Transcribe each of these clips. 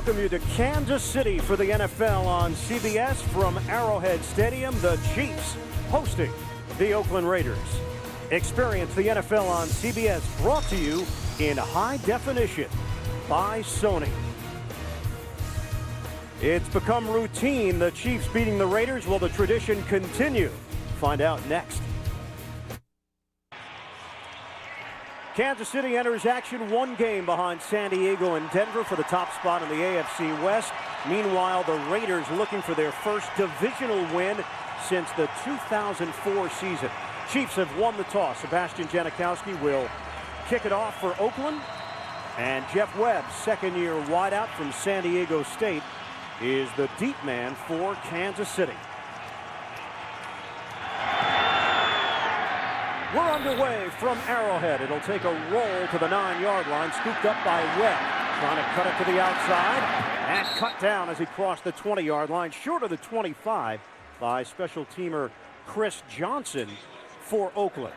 welcome you to Kansas City for the NFL on CBS from Arrowhead Stadium. The Chiefs hosting the Oakland Raiders. Experience the NFL on CBS, brought to you in high definition by Sony. It's become routine, the Chiefs beating the Raiders. Will the tradition continue? Find out next. Kansas City enters action one game behind San Diego and Denver for the top spot in the AFC West. Meanwhile, the Raiders looking for their first divisional win since the 2004 season. Chiefs have won the toss. Sebastian Janikowski will kick it off for Oakland. And Jeff Webb, second-year wideout from San Diego State, is the deep man for Kansas City. We're underway from Arrowhead. It'll take a roll to the 9-yard line, scooped up by Webb. Trying to cut it to the outside and cut down as he crossed the 20-yard line, short of the 25 by special teamer Chris Johnson for Oakland.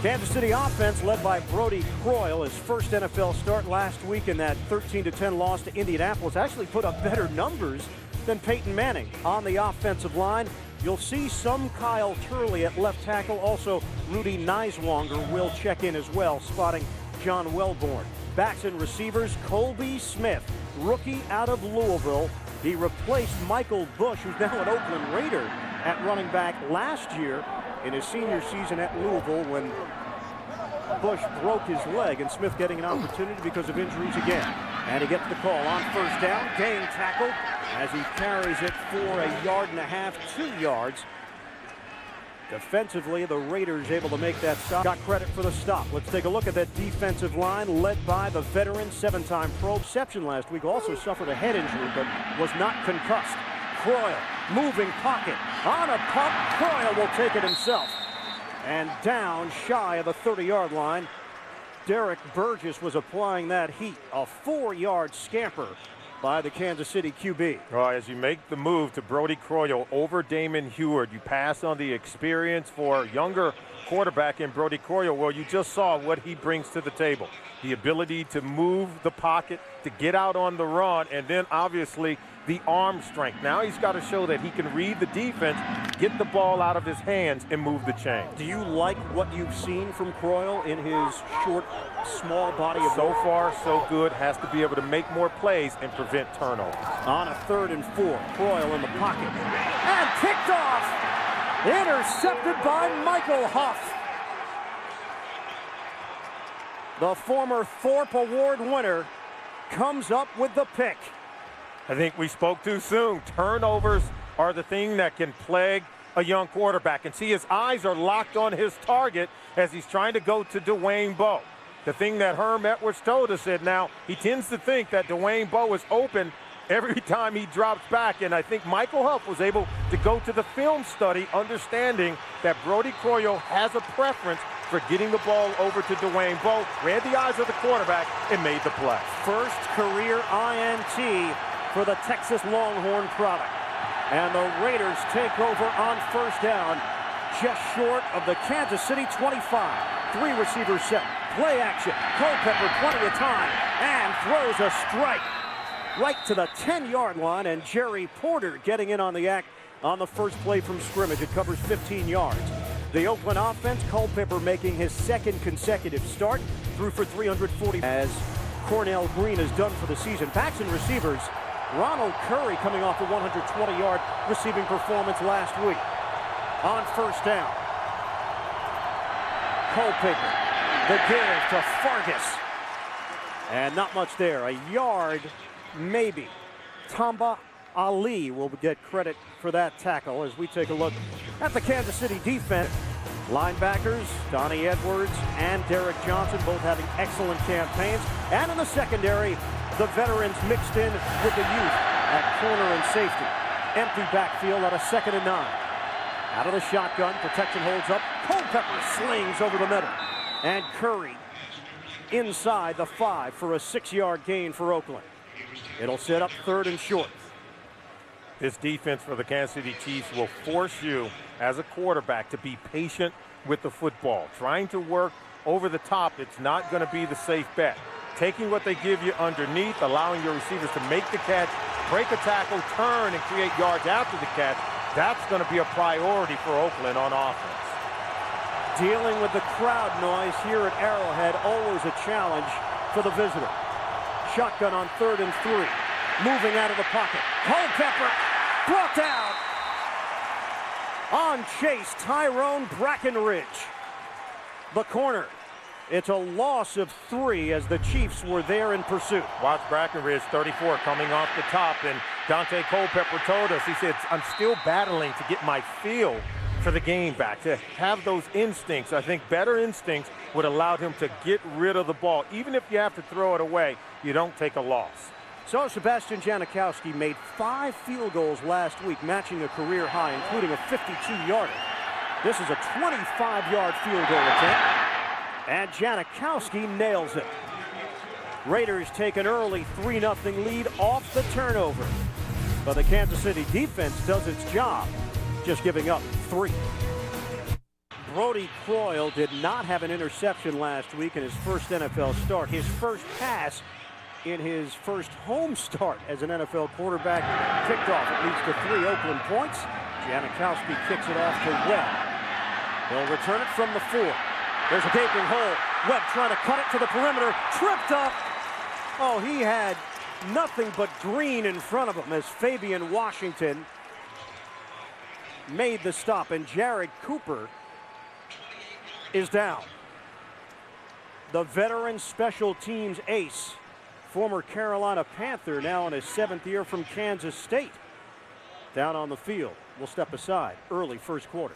Kansas City offense led by Brody Croyle. His first NFL start last week in that 13-10 loss to Indianapolis. Actually put up better numbers than Peyton Manning on the offensive line. You'll see some Kyle Turley at left tackle. Also, Rudy Niswonger will check in as well, spotting John Welborn. Backs and receivers, Colby Smith, rookie out of Louisville. He replaced Michael Bush, who's now an Oakland Raider, at running back last year in his senior season at Louisville when Bush broke his leg, and Smith getting an opportunity because of injuries again. And he gets the call on first down, game tackle, as he carries it for 1.5 yards, 2 yards. Defensively, the Raiders able to make that stop. Got credit for the stop. Let's take a look at that defensive line led by the veteran, 7-time pro. Exception last week, also suffered a head injury, but was not concussed. Croyle, moving pocket, on a pump. Croyle will take it himself. And down shy of the 30-yard line. Derek Burgess was applying that heat. A 4-yard scamper by the Kansas City QB. Well, as you make the move to Brody Croyle over Damon Heward, you pass on the experience for younger quarterback in Brody Croyle. Well, you just saw what he brings to the table. The ability to move the pocket, to get out on the run, and then obviously the arm strength. Now he's got to show that he can read the defense, get the ball out of his hands, and move the chain. Do you like what you've seen from Croyle in his short, small body of So far, so good. Has to be able to make more plays and prevent turnovers. On a 3rd and 4, Croyle in the pocket. And picked off! Intercepted by Michael Huff. The former Thorpe Award winner comes up with the pick. I think we spoke too soon. Turnovers are the thing that can plague a young quarterback. And see, his eyes are locked on his target as he's trying to go to Dwayne Bowe. The thing that Herm Edwards told us said now he tends to think that Dwayne Bowe is open every time he drops back. And I think Michael Huff was able to go to the film study understanding that Brody Croyle has a preference for getting the ball over to Dwayne Bowe, read the eyes of the quarterback, and made the play. First career INT for the Texas Longhorn product. And the Raiders take over on first down, just short of the Kansas City 25. 3 receivers set, play action. Culpepper plenty of time and throws a strike right to the 10-yard line, and Jerry Porter getting in on the act on the first play from scrimmage. It covers 15 yards. The Oakland offense, Culpepper making his 2nd consecutive start, threw for 340 as Cornell Green is done for the season. Backs and receivers, Ronald Curry coming off a 120-yard receiving performance last week. On first down, Culpepper, the give to Fargas. And not much there, a yard maybe. Tamba Ali will get credit for that tackle as we take a look at the Kansas City defense. Linebackers, Donnie Edwards and Derek Johnson both having excellent campaigns. And in the secondary, the veterans mixed in with the youth at corner and safety. Empty backfield at a 2nd and 9. Out of the shotgun, protection holds up. Culpepper slings over the middle. And Curry inside the 5 for a 6-yard gain for Oakland. It'll set up 3rd and short. This defense for the Kansas City Chiefs will force you as a quarterback to be patient with the football. Trying to work over the top, it's not going to be the safe bet. taking what they give you underneath, allowing your receivers to make the catch, break a tackle, turn, and create yards after the catch. That's going to be a priority for Oakland on offense. Dealing with the crowd noise here at Arrowhead, always a challenge for the visitor. Shotgun on 3rd and 3. Moving out of the pocket. Culpepper brought down. On chase, Tyrone Brackenridge. The corner. It's a loss of 3 as the Chiefs were there in pursuit. Watch Brackenridge, 34, coming off the top. And Dante Culpepper told us, he said, I'm still battling to get my feel for the game back, to have those instincts. I think better instincts would allow him to get rid of the ball. Even if you have to throw it away, you don't take a loss. So Sebastian Janikowski made 5 field goals last week, matching a career high, including a 52-yarder. This is a 25-yard field goal attempt, and Janikowski nails it. Raiders take an early 3-0 lead off the turnover, but the Kansas City defense does its job, just giving up 3. Brody Croyle did not have an interception last week in his first NFL start. His first pass in his first home start as an NFL quarterback picked off. It leads to 3 Oakland points. Janikowski kicks it off to Webb. He'll return it from the 4. There's a gaping hole. Webb trying to cut it to the perimeter. Tripped up. Oh, he had nothing but green in front of him as Fabian Washington made the stop, and Jared Cooper is down. The veteran special teams ace, former Carolina Panther, now in his 7th year from Kansas State, down on the field. We'll step aside early first quarter.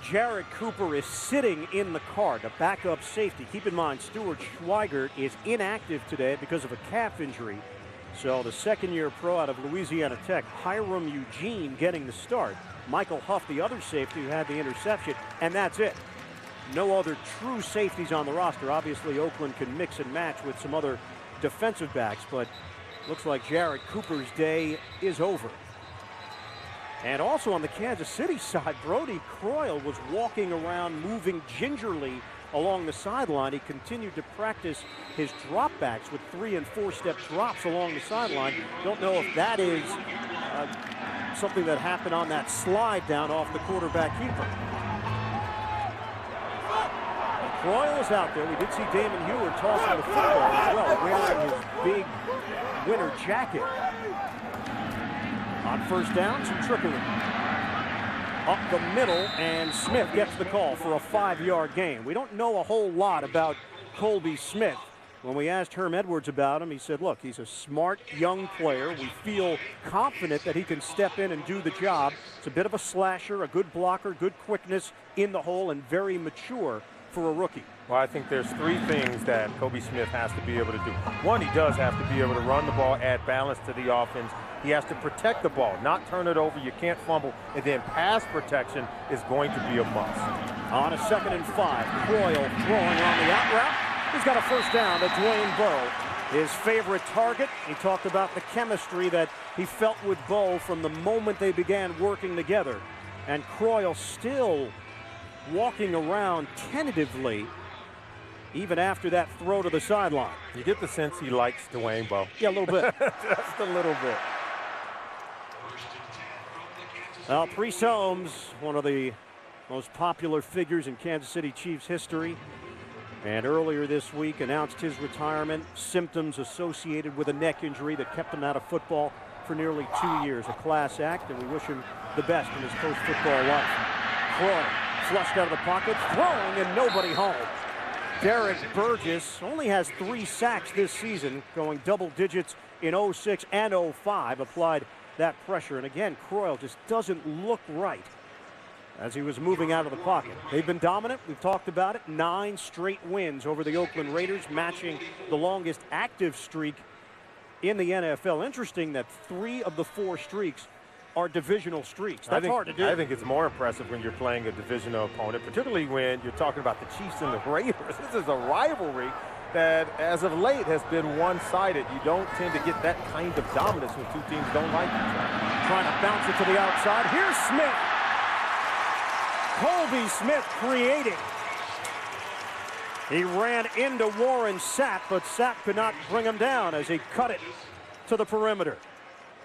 Jared Cooper is sitting in the car, the backup safety. Keep in mind, Stuart Schweigert is inactive today because of a calf injury. So the second-year pro out of Louisiana Tech, Hiram Eugene, getting the start. Michael Huff, the other safety who had the interception, and that's it. No other true safeties on the roster. Obviously, Oakland can mix and match with some other defensive backs, but looks like Jared Cooper's day is over. And also on the Kansas City side, Brody Croyle was walking around, moving gingerly along the sideline. He continued to practice his dropbacks with 3- and 4-step drops along the sideline. Don't know if that is something that happened on that slide down off the quarterback keeper. Croyle is out there. We did see Damon Hewer tossing the football as well, wearing his big winter jacket. On first down, some trickery. Up the middle, and Smith gets the call for a 5-yard gain. We don't know a whole lot about Colby Smith. When we asked Herm Edwards about him, he said, look, he's a smart young player. We feel confident that he can step in and do the job. It's a bit of a slasher, a good blocker, good quickness in the hole, and very mature for a rookie. Well, I think there's 3 things that Colby Smith has to be able to do. One, he does have to be able to run the ball, add balance to the offense. He has to protect the ball, not turn it over. You can't fumble. And then pass protection is going to be a must. On a 2nd and 5, Croyle throwing on the out route. He's got a first down to Dwayne Bowe, his favorite target. He talked about the chemistry that he felt with Bowe from the moment they began working together. And Croyle still walking around tentatively even after that throw to the sideline. You get the sense he likes Dwayne Bowe. Yeah, a little bit. Just a little bit. Well, Priest Holmes, one of the most popular figures in Kansas City Chiefs history, and earlier this week announced his retirement, symptoms associated with a neck injury that kept him out of football for nearly 2 years. A class act, and we wish him the best in his post-football life. Croyle flushed out of the pocket, throwing, and nobody home. Derek Burgess only has 3 sacks this season, going double digits in 06 and 05, applied that pressure. And again, Croyle just doesn't look right as he was moving out of the pocket. They've been dominant. We've talked about it. 9 straight wins over the Oakland Raiders, matching the longest active streak in the NFL. Interesting that 3 of the 4 streaks are divisional streaks. That's hard to do. I think it's more impressive when you're playing a divisional opponent, particularly when you're talking about the Chiefs and the Raiders. This is a rivalry that, as of late, has been one-sided. You don't tend to get that kind of dominance when 2 teams don't like each other. Trying to bounce it to the outside. Here's Smith. Colby Smith creating. He ran into Warren Sapp, but Sapp could not bring him down as he cut it to the perimeter.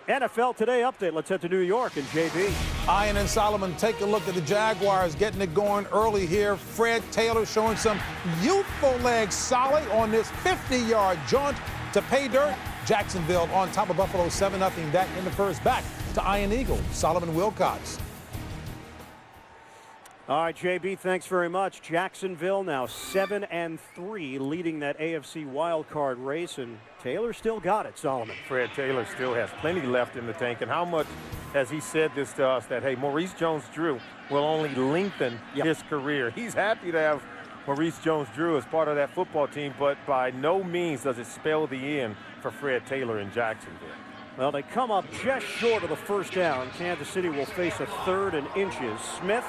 NFL Today update. Let's head to New York and JB. Ian and Solomon, take a look at the Jaguars getting it going early here. Fred Taylor showing some youthful legs solid on this 50-yard jaunt to pay dirt. Jacksonville on top of Buffalo 7-0. That in the first. Back to Ian Eagle, Solomon Wilcox. All right, JB, thanks very much. Jacksonville now 7-3, leading that AFC wildcard race, and Taylor still got it, Solomon. Fred Taylor still has plenty left in the tank, and how much has he said this to us that, hey, Maurice Jones-Drew will only lengthen his career. He's happy to have Maurice Jones-Drew as part of that football team, but by no means does it spell the end for Fred Taylor in Jacksonville. Well, they come up just short of the first down. Kansas City will face a 3rd and inches. Smith.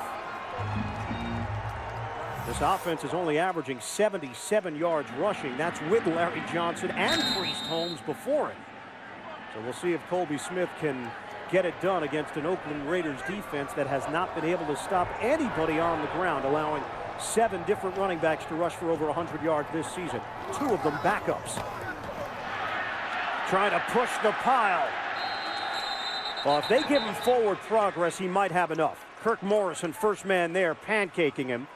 This offense is only averaging 77 yards rushing. That's with Larry Johnson and Priest Holmes before him. So we'll see if Colby Smith can get it done against an Oakland Raiders defense that has not been able to stop anybody on the ground, allowing 7 different running backs to rush for over 100 yards this season. 2 of them backups. Trying to push the pile. Well, if they give him forward progress, he might have enough. Kirk Morrison, first man there, pancaking him.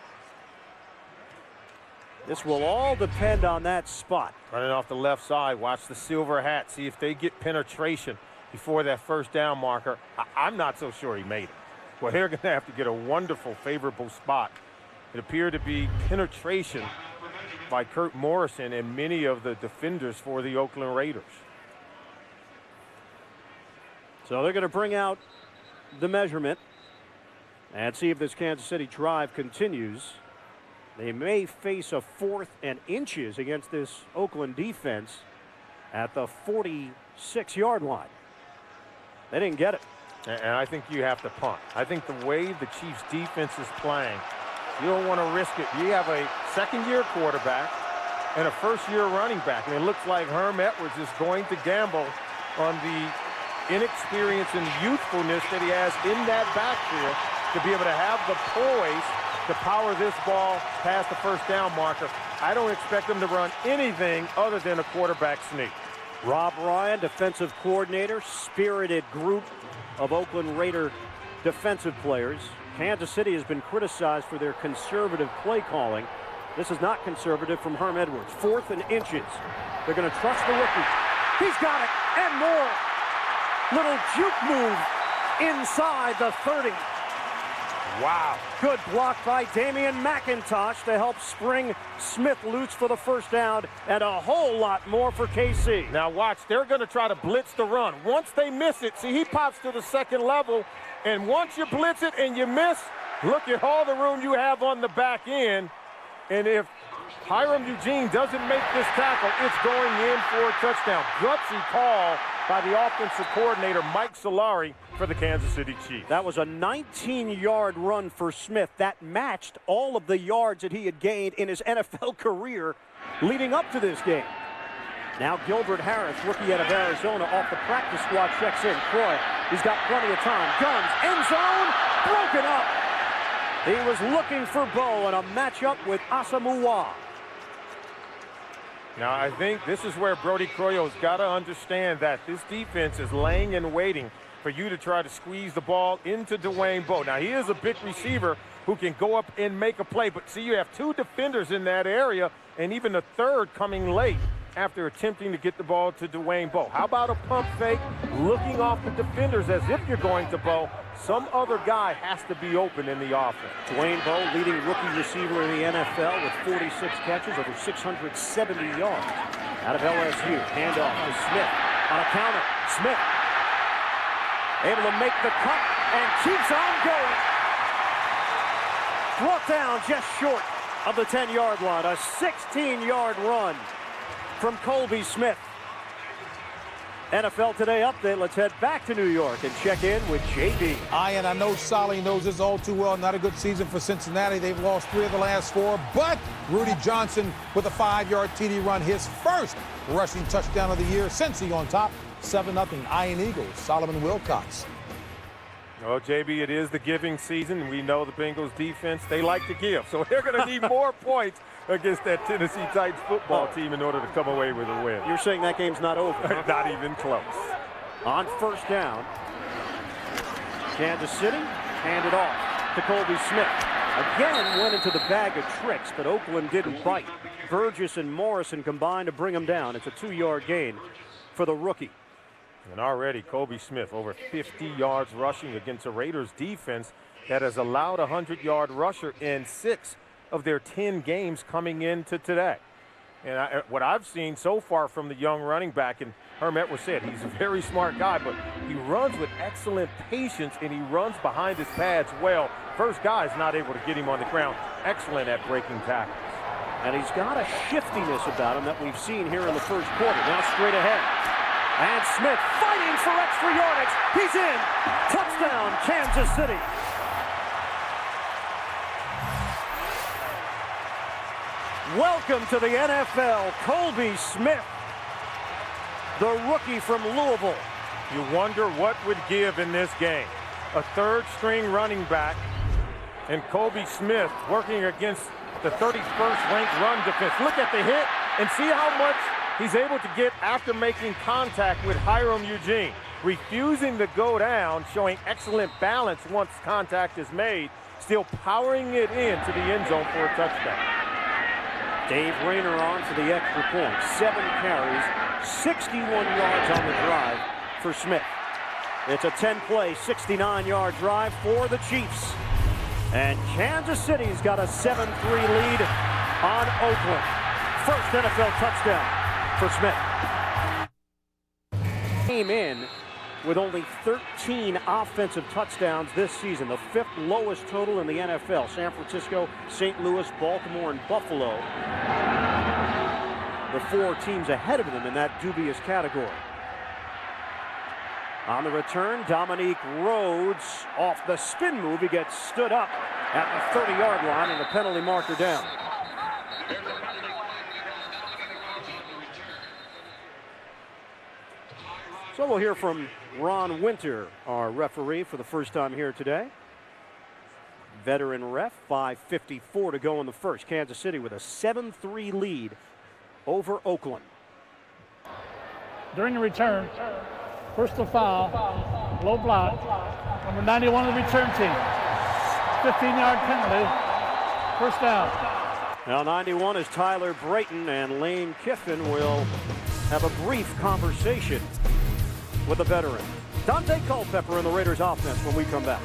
This will all depend on that spot. Running off the left side, watch the silver hat, see if they get penetration before that first down marker. I'm not so sure he made it. Well, they're going to have to get a wonderful, favorable spot. It appeared to be penetration by Kirk Morrison and many of the defenders for the Oakland Raiders. So they're going to bring out the measurement and see if this Kansas City drive continues. They may face a 4th and inches against this Oakland defense at the 46-yard line. They didn't get it. And I think you have to punt. I think the way the Chiefs defense is playing, you don't want to risk it. You have a second-year quarterback and a first-year running back, and it looks like Herm Edwards is going to gamble on the inexperience and youthfulness that he has in that backfield to be able to have the poise to power this ball past the first down marker. I don't expect them to run anything other than a quarterback sneak. Rob Ryan, defensive coordinator, spirited group of Oakland Raider defensive players. Kansas City has been criticized for their conservative play calling. This is not conservative from Herm Edwards. 4th and inches. They're going to trust the rookie. He's got it and more. Little juke move inside the 30. Wow. Good block by Damian McIntosh to help spring Smith loose for the first down, and a whole lot more for KC. Now watch, they're going to try to blitz the run. Once they miss it, see, he pops to the second level, and once you blitz it and you miss, look at all the room you have on the back end. And if Hiram Eugene doesn't make this tackle, it's going in for a touchdown. Gutsy call by the offensive coordinator, Mike Solari, for the Kansas City Chiefs. That was a 19-yard run for Smith. That matched all of the yards that he had gained in his NFL career leading up to this game. Now Gilbert Harris, rookie out of Arizona, off the practice squad, checks in. Croy, he's got plenty of time. Guns, end zone, broken up. He was looking for Bo in a matchup with Asamoah. Now, I think this is where Brody Croyo's got to understand that this defense is laying and waiting for you to try to squeeze the ball into Dwayne Bowe. Now, he is a big receiver who can go up and make a play, but see, you have 2 defenders in that area and even a third coming late after attempting to get the ball to Dwayne Bowe. How about a pump fake, looking off the defenders as if you're going to Bowe? Some other guy has to be open in the offense. Dwayne Bowe, leading rookie receiver in the NFL with 46 catches, over 670 yards. Out of LSU, handoff to Smith on a counter. Smith able to make the cut and keeps on going. Brought down just short of the 10-yard line. A 16-yard run from Colby Smith. NFL Today update. Let's head back to New York and check in with JB. Ian, I know Solly knows this all too well. Not a good season for Cincinnati. They've lost 3 of the last 4, but Rudy Johnson with a 5-yard TD run, his first rushing touchdown of the year. Cincy on top, 7-0. Ian Eagles, Solomon Wilcox. Well, JB, it is the giving season. We know the Bengals defense, they like to give. So they're going to need more points against that Tennessee Titans football team in order to come away with a win. You're saying that game's not over, huh? Not even close. On first down, Kansas City handed off to Colby Smith. Again went into the bag of tricks, but Oakland didn't bite. Burgess and Morrison combined to bring him down. It's a 2-yard gain for the rookie. And already Colby Smith over 50 yards rushing against a Raiders defense that has allowed a 100-yard rusher in 6 of their 10 games coming into today. And what I've seen so far from the young running back, and Herm Edwards said he's a very smart guy, but he runs with excellent patience and he runs behind his pads well. First guy's not able to get him on the ground. Excellent at breaking tackles. And he's got a shiftiness about him that we've seen here in the first quarter. Now straight ahead. And Smith fighting for extra yardage. He's in. Touchdown, Kansas City. Welcome to the NFL, Colby Smith, the rookie from Louisville. You wonder what would give in this game. A third-string running back and Colby Smith working against the 31st ranked run defense. Look at the hit and see how much he's able to get after making contact with Hiram Eugene. Refusing to go down, showing excellent balance once contact is made, still powering it into the end zone for a touchdown. Dave Rayner on for the extra point. 7 carries, 61 yards on the drive for Smith. It's a 10-play, 69-yard drive for the Chiefs. And Kansas City's got a 7-3 lead on Oakland. First NFL touchdown for Smith. Came in with only 13 offensive touchdowns this season, the 5th lowest total in the NFL. San Francisco, St. Louis, Baltimore, and Buffalo. The 4 teams ahead of them in that dubious category. On the return, Dominique Rhodes off the spin move. He gets stood up at the 30-yard line and the penalty marker down. So we'll hear from Ron Winter, our referee for the first time here today. Veteran ref, 5:54 to go in the first. Kansas City with a 7-3 lead over Oakland. During the return, personal foul, low block, number 91 of the return team. 15-yard penalty, first down. Now 91 is Tyler Brayton, and Lane Kiffin will have a brief conversation with the veteran. Dante Culpepper in the Raiders offense when we come back.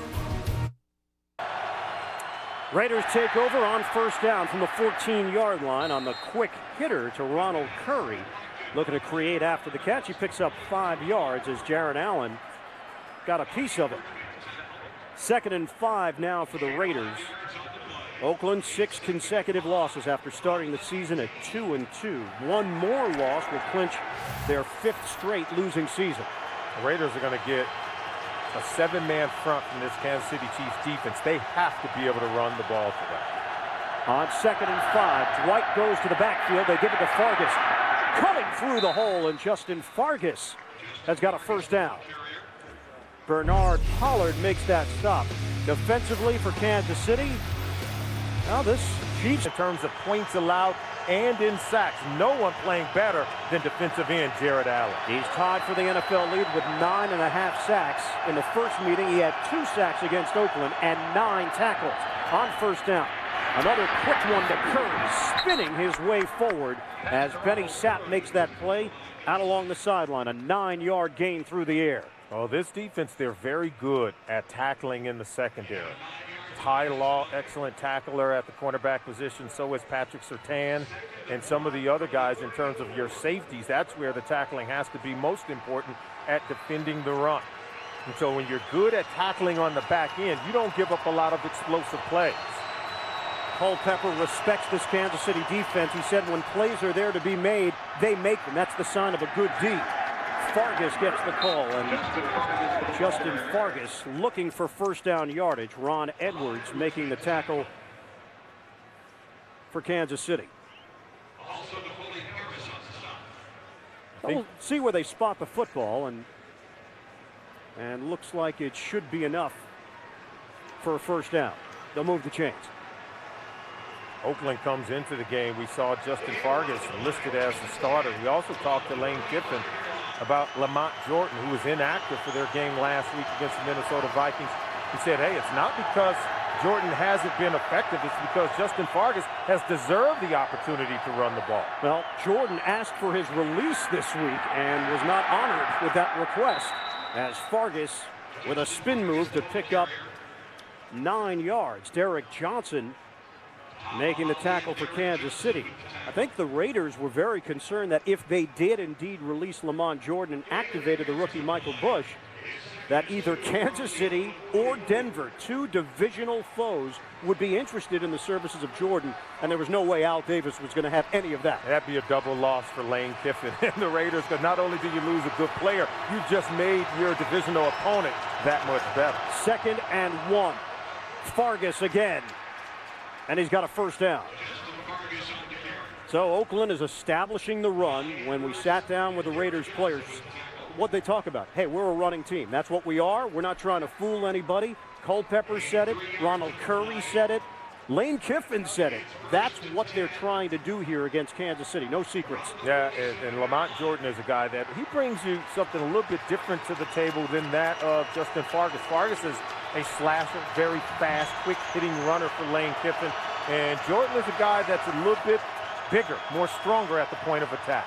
Raiders take over on first down from the 14-yard line on the quick hitter to Ronald Curry. Looking to create after the catch. He picks up 5 yards as Jaron Allen got a piece of it. 2nd and 5 now for the Raiders. Oakland 6 consecutive losses after starting the season at 2-2. One more loss will clinch their 5th straight losing season. The Raiders are going to get a 7-man front from this Kansas City Chiefs defense. They have to be able to run the ball today. On 2nd and 5, Dwight goes to the backfield. They give it to Fargas. Cutting through the hole, and Justin Fargas has got a first down. Bernard Pollard makes that stop. Defensively for Kansas City, now this Chiefs in terms of points allowed and in sacks. No one playing better than defensive end Jared Allen. He's tied for the NFL lead with 9.5 sacks. In the first meeting, he had 2 sacks against Oakland and 9 tackles. On first down, another quick one to Curry, spinning his way forward as Benny Sapp makes that play out along the sideline. A 9-yard gain through the air. Oh, this defense, they're very good at tackling in the secondary. Ty Law, excellent tackler at the cornerback position. So is Patrick Surtain and some of the other guys in terms of your safeties. That's where the tackling has to be most important at defending the run. And so when you're good at tackling on the back end, you don't give up a lot of explosive plays. Culpepper respects this Kansas City defense. He said when plays are there to be made, they make them. That's the sign of a good D. Fargas gets the call, and Justin Fargas looking for first down yardage. Ron Edwards making the tackle for Kansas City. We'll see where they spot the football, and looks like it should be enough for a first down. They'll move the chains. Oakland comes into the game. We saw Justin Fargas listed as the starter. We also talked to Lane Kiffin about Lamont Jordan, who was inactive for their game last week against the Minnesota Vikings. He said, hey, it's not because Jordan hasn't been effective. It's because Justin Fargas has deserved the opportunity to run the ball. Well, Jordan asked for his release this week and was not honored with that request, as Fargas with a spin move to pick up 9 yards. Derek Johnson making the tackle for Kansas City. I think the Raiders were very concerned that if they did indeed release Lamont Jordan and activated the rookie Michael Bush, that either Kansas City or Denver, two divisional foes, would be interested in the services of Jordan, and there was no way Al Davis was going to have any of that. That'd be a double loss for Lane Kiffin and the Raiders, because not only do you lose a good player, you just made your divisional opponent that much better. 2nd and 1. Fargas again. And he's got a first down. So Oakland is establishing the run. When we sat down with the Raiders players, what they talk about? Hey, we're a running team. That's what we are. We're not trying to fool anybody. Culpepper said it. Ronald Curry said it. Lane Kiffin said it. That's what they're trying to do here against Kansas City. No secrets. Yeah, and Lamont Jordan is a guy that he brings you something a little bit different to the table than that of Justin Fargas. Fargas is a slasher, very fast, quick-hitting runner for Lane Kiffin. And Jordan is a guy that's a little bit bigger, more stronger at the point of attack.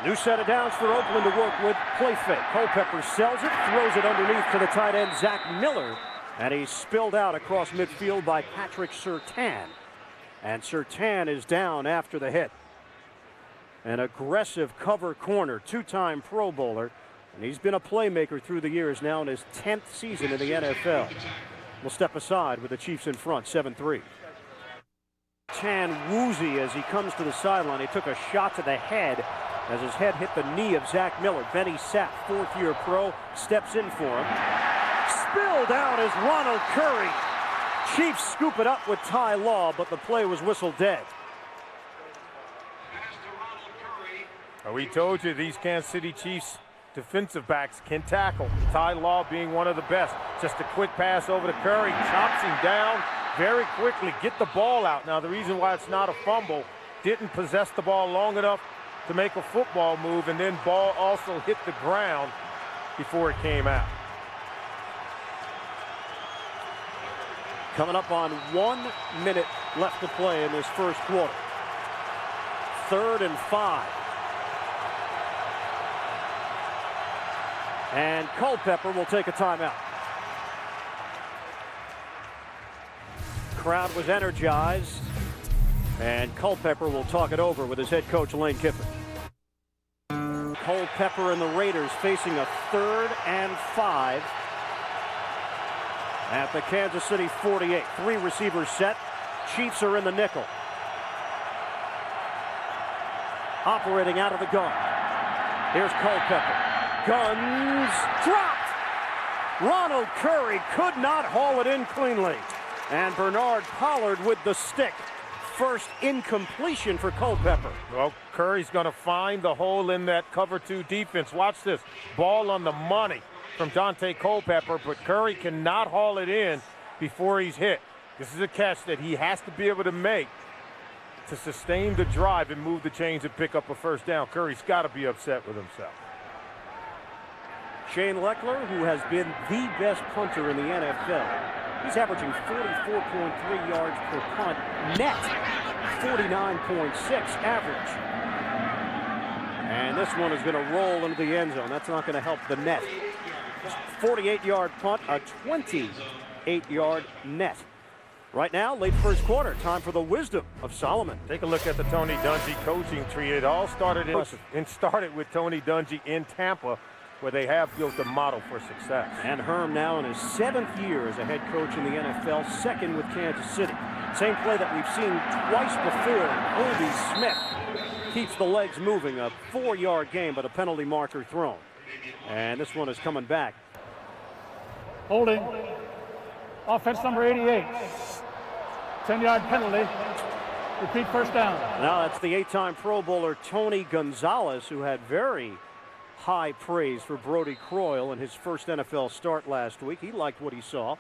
New set of downs for Oakland to work with. Play fake. Culpepper sells it, throws it underneath to the tight end, Zach Miller. And he's spilled out across midfield by Patrick Surtain. And Surtain is down after the hit. An aggressive cover corner, two-time Pro Bowler. And he's been a playmaker through the years, now in his 10th season in the NFL. We'll step aside with the Chiefs in front, 7-3. Tan woozy as he comes to the sideline. He took a shot to the head as his head hit the knee of Zach Miller. Benny Sapp, 4th-year pro, steps in for him. Spilled out is Ronald Curry. Chiefs scoop it up with Ty Law, but the play was whistled dead. We told you these Kansas City Chiefs defensive backs can tackle. Ty Law being one of the best. Just a quick pass over to Curry, chops him down very quickly, get the ball out. Now the reason why it's not a fumble, didn't possess the ball long enough to make a football move, and then ball also hit the ground before it came out. Coming up on 1 minute left to play in this first quarter. 3rd and 5. And Culpepper will take a timeout. Crowd was energized, and Culpepper will talk it over with his head coach, Lane Kiffin. Culpepper and the Raiders facing a 3rd and 5 at the Kansas City 48. 3 receivers set. Chiefs are in the nickel. Operating out of the gun. Here's Culpepper. Guns dropped. Ronald Curry could not haul it in cleanly. And Bernard Pollard with the stick. First incompletion for Culpepper. Well, Curry's going to find the hole in that cover 2 defense. Watch this. Ball on the money from Dante Culpepper, but Curry cannot haul it in before he's hit. This is a catch that he has to be able to make to sustain the drive and move the chains and pick up a first down. Curry's got to be upset with himself. Shane Leckler, who has been the best punter in the NFL. He's averaging 44.3 yards per punt net, 49.6 average. And this one is going to roll into the end zone. That's not going to help the net. 48-yard punt, a 28-yard net. Right now, late first quarter, time for the wisdom of Solomon. Take a look at the Tony Dungy coaching tree. It all started with Tony Dungy in Tampa, where they have built a model for success. And Herm now in his 7th year as a head coach in the NFL, 2nd with Kansas City. Same play that we've seen twice before. Obi Smith keeps the legs moving. A 4-yard gain, but a penalty marker thrown. And this one is coming back. Holding. Offense number 88. 10-yard penalty. Repeat first down. Now that's the 8-time Pro Bowler Tony Gonzalez, who had very high praise for Brody Croyle in his first NFL start last week. He liked what he saw.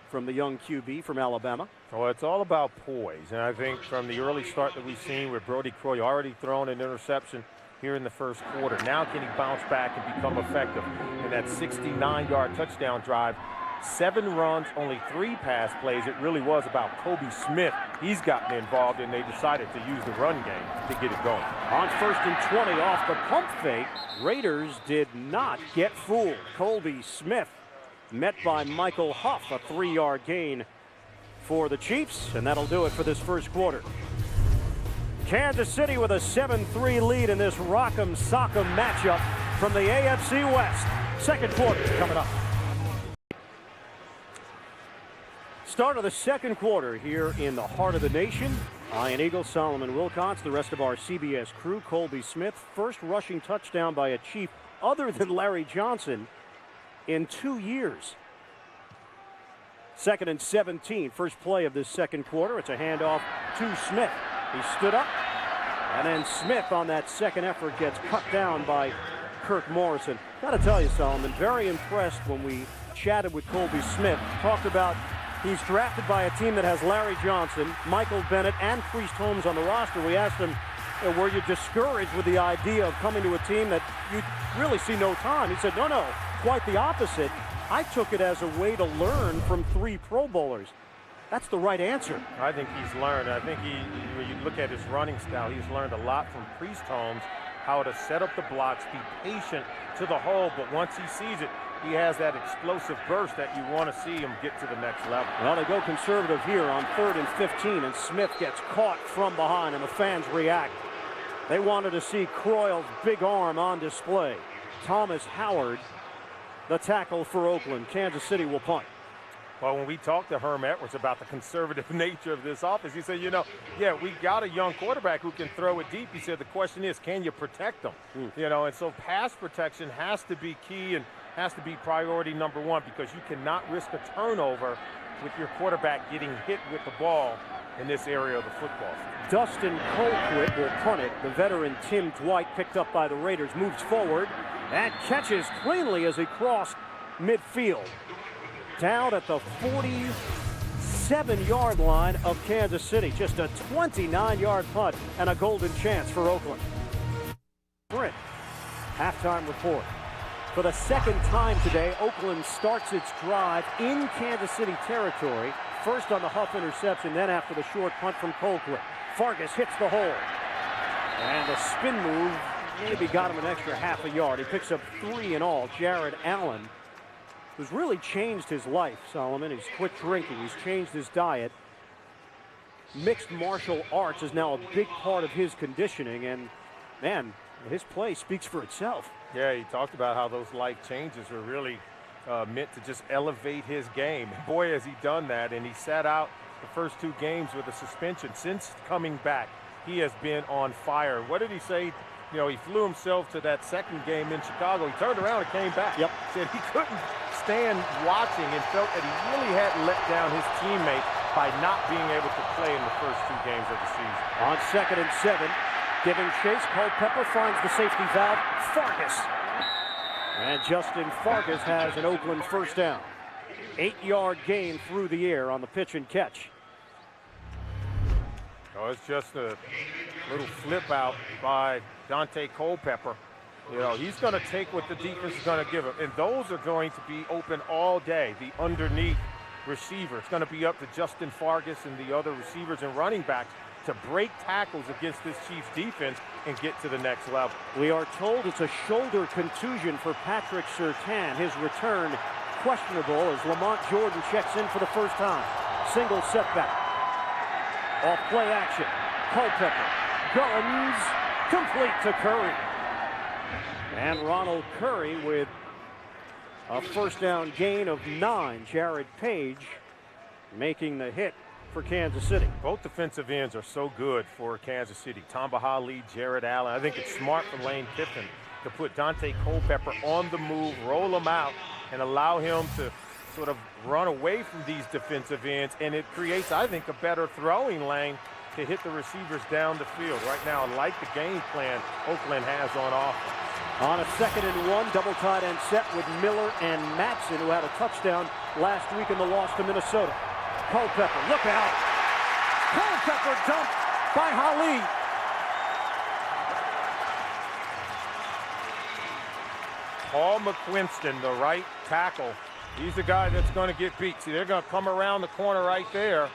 from the young QB from Alabama. Well, it's all about poise, and I think from the early start that we've seen with Brody Croy already thrown an interception here in the first quarter. Now can he bounce back and become effective in that 69-yard touchdown drive? 7 runs, only 3 pass plays. It really was about Kobe Smith. He's gotten involved, and they decided to use the run game to get it going. On 1st and 20 off the pump fake, Raiders did not get fooled. Kobe Smith met by Michael Huff, a 3-yard gain for the Chiefs, and that'll do it for this first quarter. Kansas City with a 7-3 lead in this Rock'em Sock'em matchup from the AFC West. Second quarter coming up. Start of the second quarter here in the heart of the nation. Ian Eagle, Solomon Wilcox, the rest of our CBS crew. Colby Smith, first rushing touchdown by a Chief other than Larry Johnson in 2 years. 2nd and 17, first play of this second quarter. It's a handoff to Smith. He stood up, and then Smith on that second effort gets cut down by Kirk Morrison. Got to tell you, Solomon, very impressed when we chatted with Colby Smith. Talked about he's drafted by a team that has Larry Johnson, Michael Bennett, and Priest Holmes on the roster. We asked him, were you discouraged with the idea of coming to a team that you really see no time? He said, no, quite the opposite. I took it as a way to learn from 3 Pro Bowlers. That's the right answer. I think he's learned. I think when you look at his running style, he's learned a lot from Priest Holmes, how to set up the blocks, be patient to the hole, but once he sees it, he has that explosive burst that you want to see him get to the next level. Well, they go conservative here on 3rd and 15, and Smith gets caught from behind, and the fans react. They wanted to see Croyle's big arm on display. Thomas Howard, the tackle for Oakland. Kansas City will punt. Well, when we talked to Herm Edwards about the conservative nature of this offense, he said, we got a young quarterback who can throw it deep. He said the question is, can you protect them? And so pass protection has to be key and has to be priority number 1, because you cannot risk a turnover with your quarterback getting hit with the ball in this area of the football. Dustin Colquitt will punt it. The veteran Tim Dwight, picked up by the Raiders, moves forward and catches cleanly as he crossed midfield. Down at the 47-yard line of Kansas City. Just a 29-yard punt and a golden chance for Oakland. Sprint. Halftime report. For the second time today, Oakland starts its drive in Kansas City territory. First on the Huff interception, then after the short punt from Colquitt. Fargas hits the hole. And the spin move maybe got him an extra half a yard. He picks up 3 in all. Jared Allen, who's really changed his life, Solomon. He's quit drinking. He's changed his diet. Mixed martial arts is now a big part of his conditioning. And, man, his play speaks for itself. Yeah, he talked about how those life changes were really meant to just elevate his game. Boy, has he done that. And he sat out the first 2 games with a suspension. Since coming back, he has been on fire. What did he say? He flew himself to that second game in Chicago. He turned around and came back. Yep. Said he couldn't stand watching and felt that he really had let down his teammates by not being able to play in the first 2 games of the season. On 2nd and 7, giving chase, Culpepper finds the safety valve, Fargas. And Justin Fargas has an Oakland first down. 8-yard gain through the air on the pitch and catch. Oh, it's just a little flip out by Dante Culpepper. He's going to take what the defense is going to give him. And those are going to be open all day, the underneath receiver. It's going to be up to Justin Fargas and the other receivers and running backs to break tackles against this Chiefs defense and get to the next level. We are told it's a shoulder contusion for Patrick Surtain. His return questionable as Lamont Jordan checks in for the first time. Single setback. Off play action. Culpepper guns complete to Curry. And Ronald Curry with a first down gain of 9. Jared Page making the hit for Kansas City. Both defensive ends are so good for Kansas City. Tamba Hali, Jared Allen. I think it's smart for Lane Kiffin to put Dante Culpepper on the move, roll him out, and allow him to sort of run away from these defensive ends, and it creates, I think, a better throwing lane to hit the receivers down the field. Right now, I like the game plan Oakland has on offense. On a 2nd and 1, double tight end set with Miller and Matson, who had a touchdown last week in the loss to Minnesota. Culpepper, look out. Culpepper dumped by Hali. Paul McQuinston, the right tackle. He's the guy that's going to get beat. See, they're going to come around the corner right there.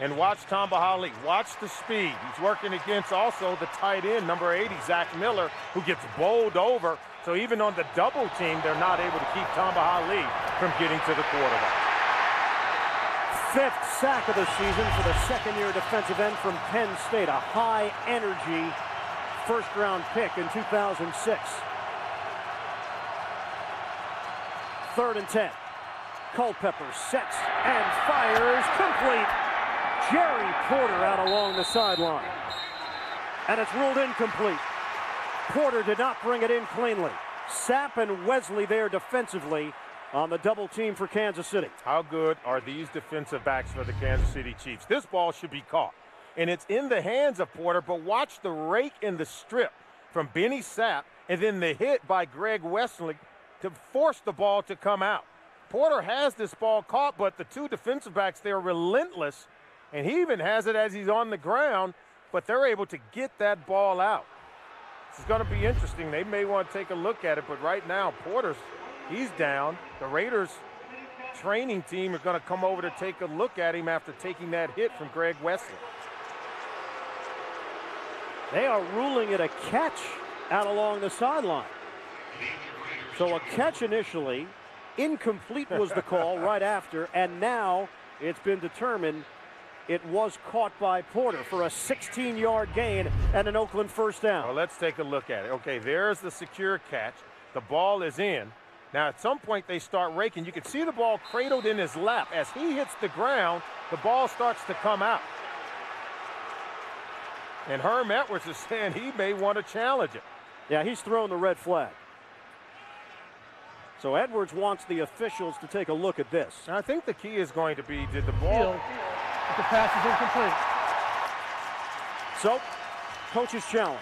And watch Tamba Hali. Watch the speed. He's working against also the tight end, number 80, Zach Miller, who gets bowled over. So even on the double team, they're not able to keep Tamba Hali from getting to the quarterback. 5th sack of the season for the second-year defensive end from Penn State. A high-energy first-round pick in 2006. 3rd and 10. Culpepper sets and fires complete. Jerry Porter out along the sideline. And it's ruled incomplete. Porter did not bring it in cleanly. Sapp and Wesley there defensively on the double team for Kansas City. How good are these defensive backs for the Kansas City Chiefs? This ball should be caught. And it's in the hands of Porter, but watch the rake in the strip from Benny Sapp and then the hit by Greg Wesley to force the ball to come out. Porter has this ball caught, but the two defensive backs, they're relentless. And he even has it as he's on the ground, but they're able to get that ball out. This is going to be interesting. They may want to take a look at it, but right now, he's down. The Raiders training team are going to come over to take a look at him after taking that hit from Greg Wesley. They are ruling it a catch out along the sideline. So a catch initially, incomplete was the call right after, and now it's been determined it was caught by Porter for a 16-yard gain and an Oakland first down. Well, let's take a look at it. Okay, there's the secure catch. The ball is in. Now, at some point, they start raking. You can see the ball cradled in his lap. As he hits the ground, the ball starts to come out. And Herm Edwards is saying he may want to challenge it. Yeah, he's thrown the red flag. So Edwards wants the officials to take a look at this. Now, I think the key is going to be, did the ball... The pass is incomplete. So, coach's challenge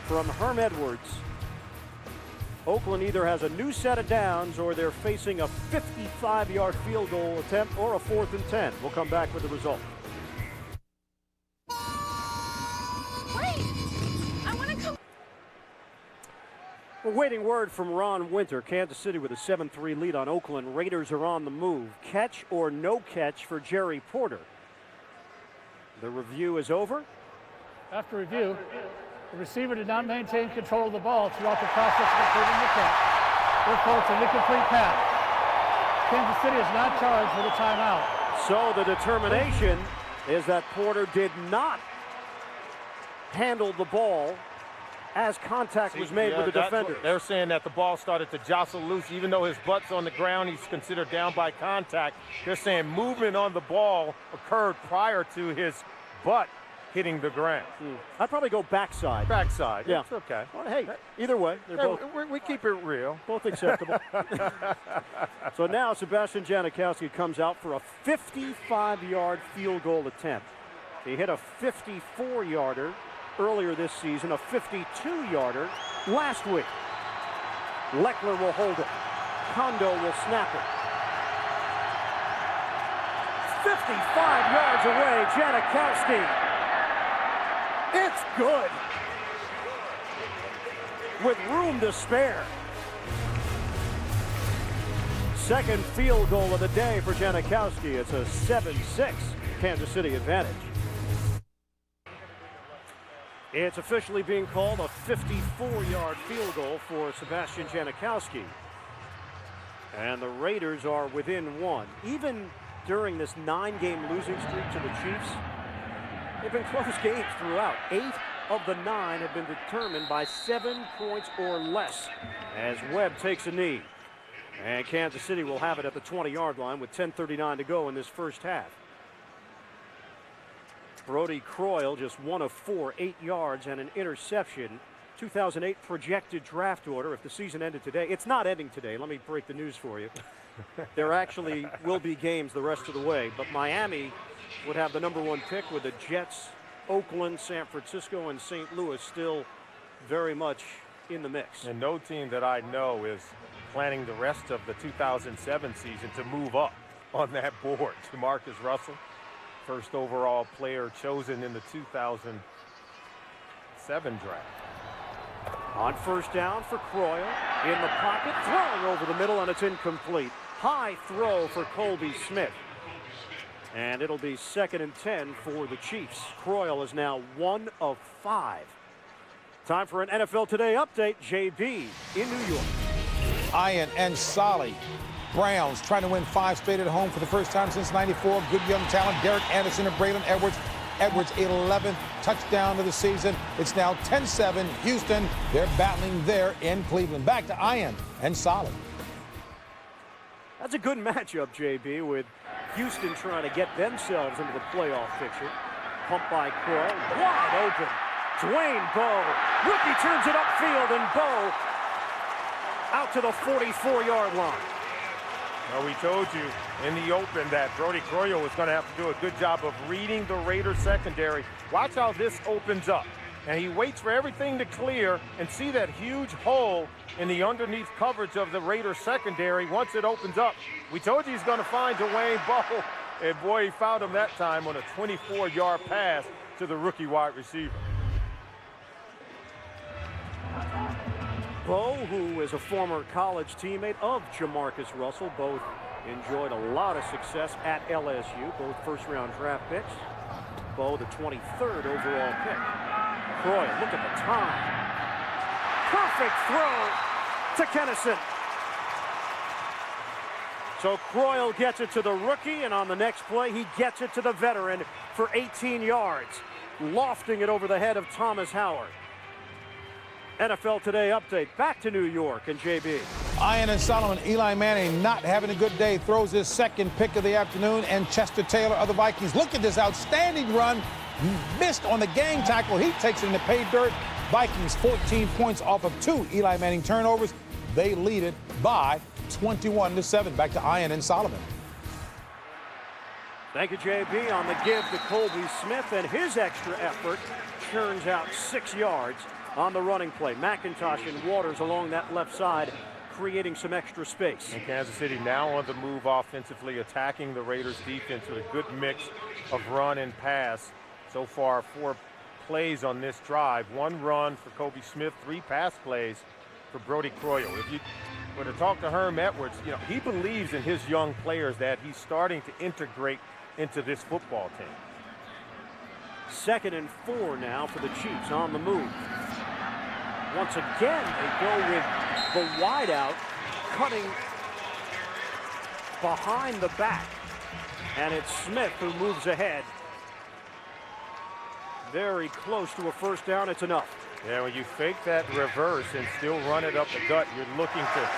from Herm Edwards. Oakland either has a new set of downs or they're facing a 55-yard field goal attempt or a 4th and 10. We'll come back with the result. Wait! I want to come. We're waiting word from Ron Winter. Kansas City with a 7-3 lead on Oakland. Raiders are on the move. Catch or no catch for Jerry Porter. The review is over. After review, the receiver did not maintain control of the ball throughout the process of completing the catch. Therefore, it's an incomplete pass. Kansas City is not charged with a timeout. So the determination is that Porter did not handle the ball as contact was made with the defender. They're saying that the ball started to jostle loose. Even though his butt's on the ground, he's considered down by contact. They're saying movement on the ball occurred prior to his butt hitting the ground. I'd probably go backside. Backside. Yeah. It's okay. Well, hey, either way, they're both we keep it real. both acceptable. So now Sebastian Janikowski comes out for a 55-yard field goal attempt. He hit a 54-yarder earlier this season, a 52-yarder last week. Leckler will hold it. Kondo will snap it. 55 yards away, Janikowski. It's good. With room to spare. Second field goal of the day for Janikowski. It's a 7-6 Kansas City advantage. It's officially being called a 54-yard field goal for Sebastian Janikowski. And the Raiders are within one. Even during this 9-game losing streak to the Chiefs, they've been close games throughout. 8 of the 9 have been determined by 7 points or less as Webb takes a knee. And Kansas City will have it at the 20-yard line with 10:39 to go in this first half. Brody Croyle just 1 of 4, 8 yards and an interception. 2008 projected draft order. If the season ended today, it's not ending today. Let me break the news for you. There actually will be games the rest of the way, but Miami would have the #1 pick with the Jets, Oakland, San Francisco, and St. Louis still very much in the mix. And no team that I know is planning the rest of the 2007 season to move up on that board. Jamarcus Russell, first overall player chosen in the 2007 draft. On first down for Croyle, in the pocket, throwing over the middle, and it's incomplete. High throw for Colby Smith. And it'll be 2nd and 10 for the Chiefs. Croyle is now 1 of 5. Time for an NFL Today update. JB in New York. Ian and Solly. Browns trying to win 5 straight at home for the first time since '94. Good young talent. Derek Anderson and Braylon Edwards. Edwards' 11th touchdown of the season. It's now 10-7 Houston. They're battling there in Cleveland. Back to Ian and Solly. That's a good matchup, JB, with Houston trying to get themselves into the playoff picture. Pumped by Croyle. Wide open. Dwayne Bowe. Rookie turns it upfield, and Bowe out to the 44-yard line. Well, we told you in the open that Brody Croyle was going to have to do a good job of reading the Raiders secondary. Watch how this opens up. And he waits for everything to clear and see that huge hole in the underneath coverage of the Raiders secondary. Once it opens up, we told you he's going to find Dwayne Bowe. And boy, he found him that time on a 24-yard pass to the rookie wide receiver. Bowe, who is a former college teammate of Jamarcus Russell, both enjoyed a lot of success at LSU, both first-round draft picks. Bowe, the 23rd overall pick. Croyle, look at the time. Perfect throw to Kennison. So Croyle gets it to the rookie, and on the next play, he gets it to the veteran for 18 yards, lofting it over the head of Thomas Howard. NFL Today update. Back to New York and JB. Ian and Solomon. Eli Manning not having a good day. Throws his 2nd pick of the afternoon. And Chester Taylor of the Vikings. Look at this outstanding run. Missed on the gang tackle. He takes it into pay dirt. Vikings 14 points off of 2 Eli Manning turnovers. They lead it by 21-7. Back to Ian and Solomon. Thank you, JB. On the give to Colby Smith, and his extra effort churns out 6 yards on the running play. McIntosh and Waters along that left side, creating some extra space. And Kansas City now on the move offensively, attacking the Raiders defense with a good mix of run and pass. So far, 4 plays on this drive. 1 run for Colby Smith, 3 pass plays for Brody Croyle. If you were to talk to Herm Edwards, you know, he believes in his young players that he's starting to integrate into this football team. 2nd and 4 now for the Chiefs on the move. Once again, they go with the wideout, cutting behind the back. And it's Smith who moves ahead. Very close to a first down. It's enough. Yeah, when you fake that reverse and still run it up the gut, you're looking to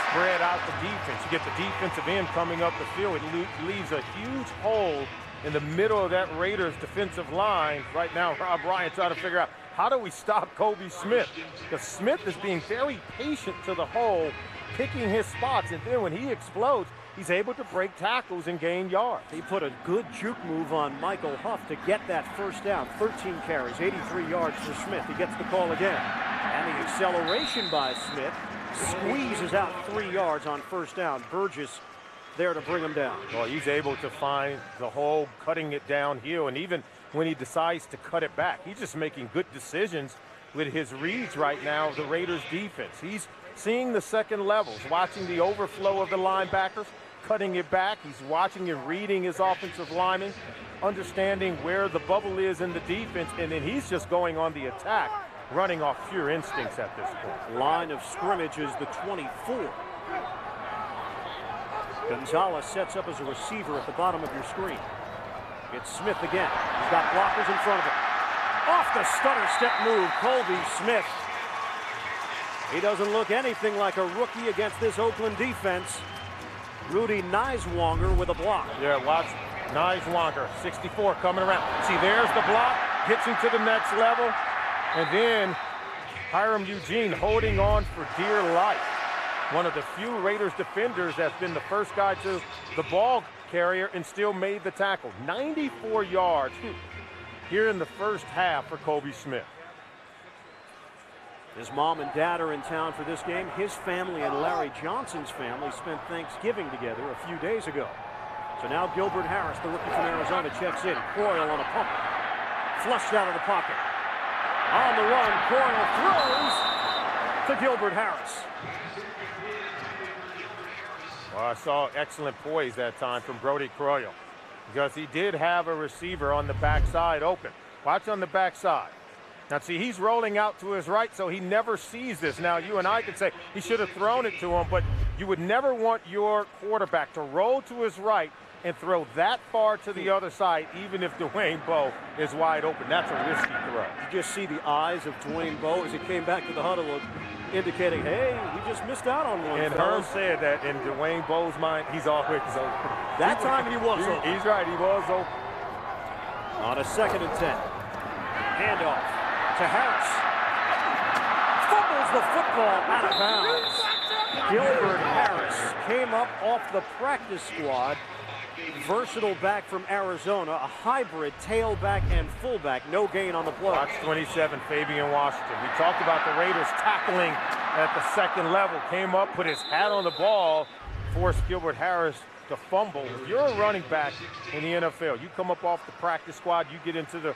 spread out the defense. You get the defensive end coming up the field. It leaves a huge hole in the middle of that Raiders defensive line. Right now, Rob Ryan trying to figure out, how do we stop Colby Smith? Because Smith is being very patient to the hole, picking his spots, and then when he explodes, he's able to break tackles and gain yards. He put a good juke move on Michael Huff to get that first down. 13 carries, 83 yards for Smith. He gets the call again. And the acceleration by Smith squeezes out 3 yards on first down. Burgess there to bring him down. Well, he's able to find the hole, cutting it downhill, and even when he decides to cut it back, he's just making good decisions with his reads right now of the Raiders defense. He's seeing the second levels, watching the overflow of the linebackers, cutting it back. He's watching and reading his offensive linemen, understanding where the bubble is in the defense, and then he's just going on the attack, running off pure instincts at this point. Line of scrimmage is the 24. Gonzalez sets up as a receiver at the bottom of your screen. It's Smith again. He's got blockers in front of him. Off the stutter step move, Colby Smith. He doesn't look anything like a rookie against this Oakland defense. Rudy Niswonger with a block. Yeah, watch Niswonger, 64 coming around. See, there's the block, gets him to the next level. And then Hiram Eugene holding on for dear life. One of the few Raiders defenders that's been the first guy to the ball carrier and still made the tackle. 94 yards here in the first half for Colby Smith. His mom and dad are in town for this game. His family and Larry Johnson's family spent Thanksgiving together a few days ago. So now Gilbert Harris, the rookie from Arizona, checks in. Coyle on a pump. Flushed out of the pocket. On the run, Coyle throws to Gilbert Harris. Well, I saw excellent poise that time from Brody Croyle because he did have a receiver on the backside open. Watch on the backside. Now, see, he's rolling out to his right, so he never sees this. Now, you and I could say he should have thrown it to him, but you would never want your quarterback to roll to his right and throw that far to the other side, even if Dwayne Bowe is wide open. That's a risky throw. You just see the eyes of Dwayne Bowe as he came back to the huddle, indicating, hey, we just missed out on one. And Herm said that in Dwayne Bowe's mind, he's always open. That time he was open. He's right, he was open. On a 2nd and 10. Handoff to Harris. Fumbles the football out of bounds. Gilbert Harris came up off the practice squad. Versatile back from Arizona, a hybrid tailback and fullback. No gain on the play. Box 27, Fabian Washington. We talked about the Raiders tackling at the 2nd level. Came up, put his hat on the ball, forced Gilbert Harris to fumble. If you're a running back in the NFL, you come up off the practice squad, you get into the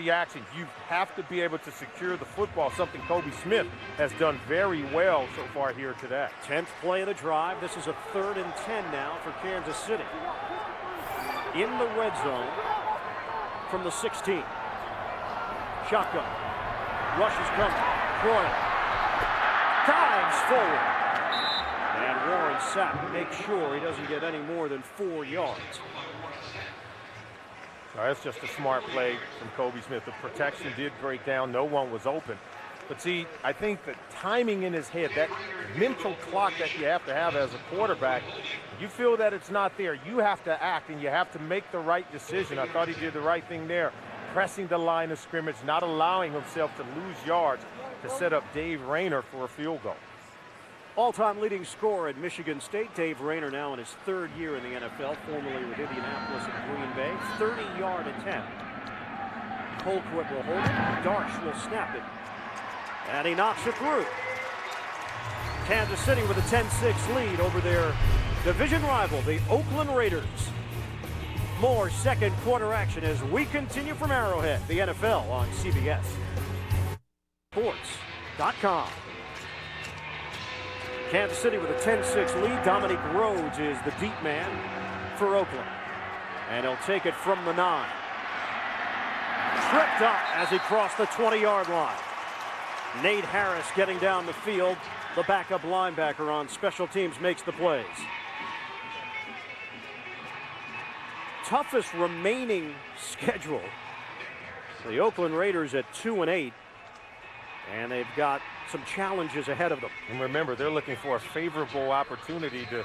action. You have to be able to secure the football, something Kobe Smith has done very well so far here today. 10th play of the drive. This is a 3rd and 10 now for Kansas City. In the red zone from the 16. Shotgun. Rush is coming. Croyle dives forward. And Warren Sapp makes sure he doesn't get any more than 4 yards. That's just a smart play from Kobe Smith. The protection did break down. No one was open. But see, I think the timing in his head, that mental clock that you have to have as a quarterback, you feel that it's not there. You have to act, and you have to make the right decision. I thought he did the right thing there, pressing the line of scrimmage, not allowing himself to lose yards to set up Dave Rayner for a field goal. All-time leading scorer at Michigan State, Dave Rayner, now in his 3rd year in the NFL, formerly with Indianapolis and Green Bay. 30-yard attempt. Colquitt will hold it. Darsh will snap it. And he knocks it through. Kansas City with a 10-6 lead over their division rival, the Oakland Raiders. More second quarter action as we continue from Arrowhead, the NFL on CBS Sports.com. Kansas City with a 10-6 lead. Dominique Rhodes is the deep man for Oakland. And he'll take it from the 9. Tripped up as he crossed the 20-yard line. Nate Harris getting down the field. The backup linebacker on special teams makes the plays. Toughest remaining schedule. The Oakland Raiders at 2-8. And they've got some challenges ahead of them. And remember, they're looking for a favorable opportunity to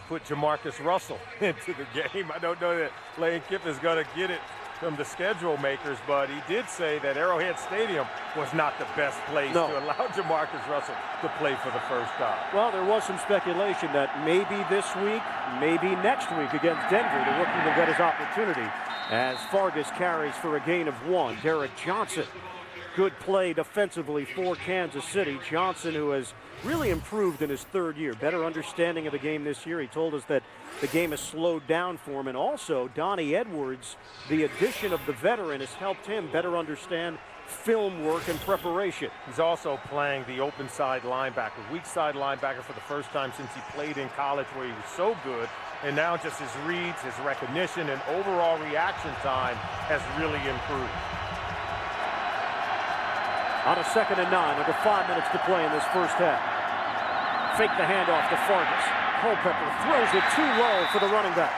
put Jamarcus Russell into the game. I don't know that Lane Kiffin is going to get it from the schedule makers, but he did say that Arrowhead Stadium was not the best place to allow Jamarcus Russell to play for the first time. Well, there was some speculation that maybe this week, maybe next week against Denver, the rookie will get his opportunity as Fargas carries for a gain of 1. Derek Johnson. Good play defensively for Kansas City. Johnson, who has really improved in his 3rd year, better understanding of the game this year. He told us that the game has slowed down for him. And also, Donnie Edwards, the addition of the veteran, has helped him better understand film work and preparation. He's also playing the open side linebacker, weak side linebacker for the first time since he played in college where he was so good. And now just his reads, his recognition, and overall reaction time has really improved. On a 2nd and 9, under 5 minutes to play in this first half. Fake the handoff to Fargas. Culpepper throws it too low for the running back.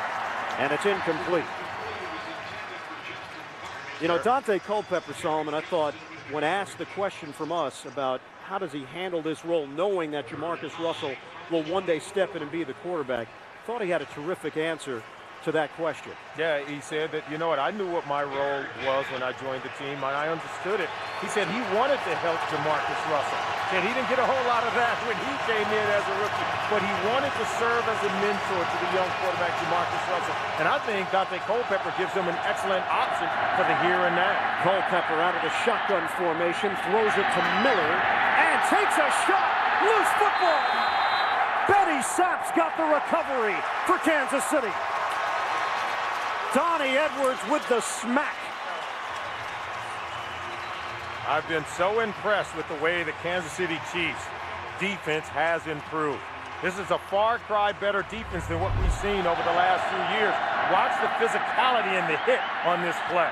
And it's incomplete. You know, Dante Culpepper, Solomon, I thought, when asked the question from us about how does he handle this role, knowing that Jamarcus Russell will one day step in and be the quarterback, thought he had a terrific answer to that question. Yeah, he said that, you know what, I knew what my role was when I joined the team, and I understood it. He said he wanted to help Jamarcus Russell. Said he didn't get a whole lot of that when he came in as a rookie, but he wanted to serve as a mentor to the young quarterback, Jamarcus Russell. And I think Dante Culpepper gives him an excellent option for the here and now. Culpepper out of the shotgun formation, throws it to Miller, and takes a shot. Loose football. Benny Sapp's got the recovery for Kansas City. Donnie Edwards with the smack. I've been so impressed with the way the Kansas City Chiefs defense has improved. This is a far cry better defense than what we've seen over the last few years. Watch the physicality and the hit on this play.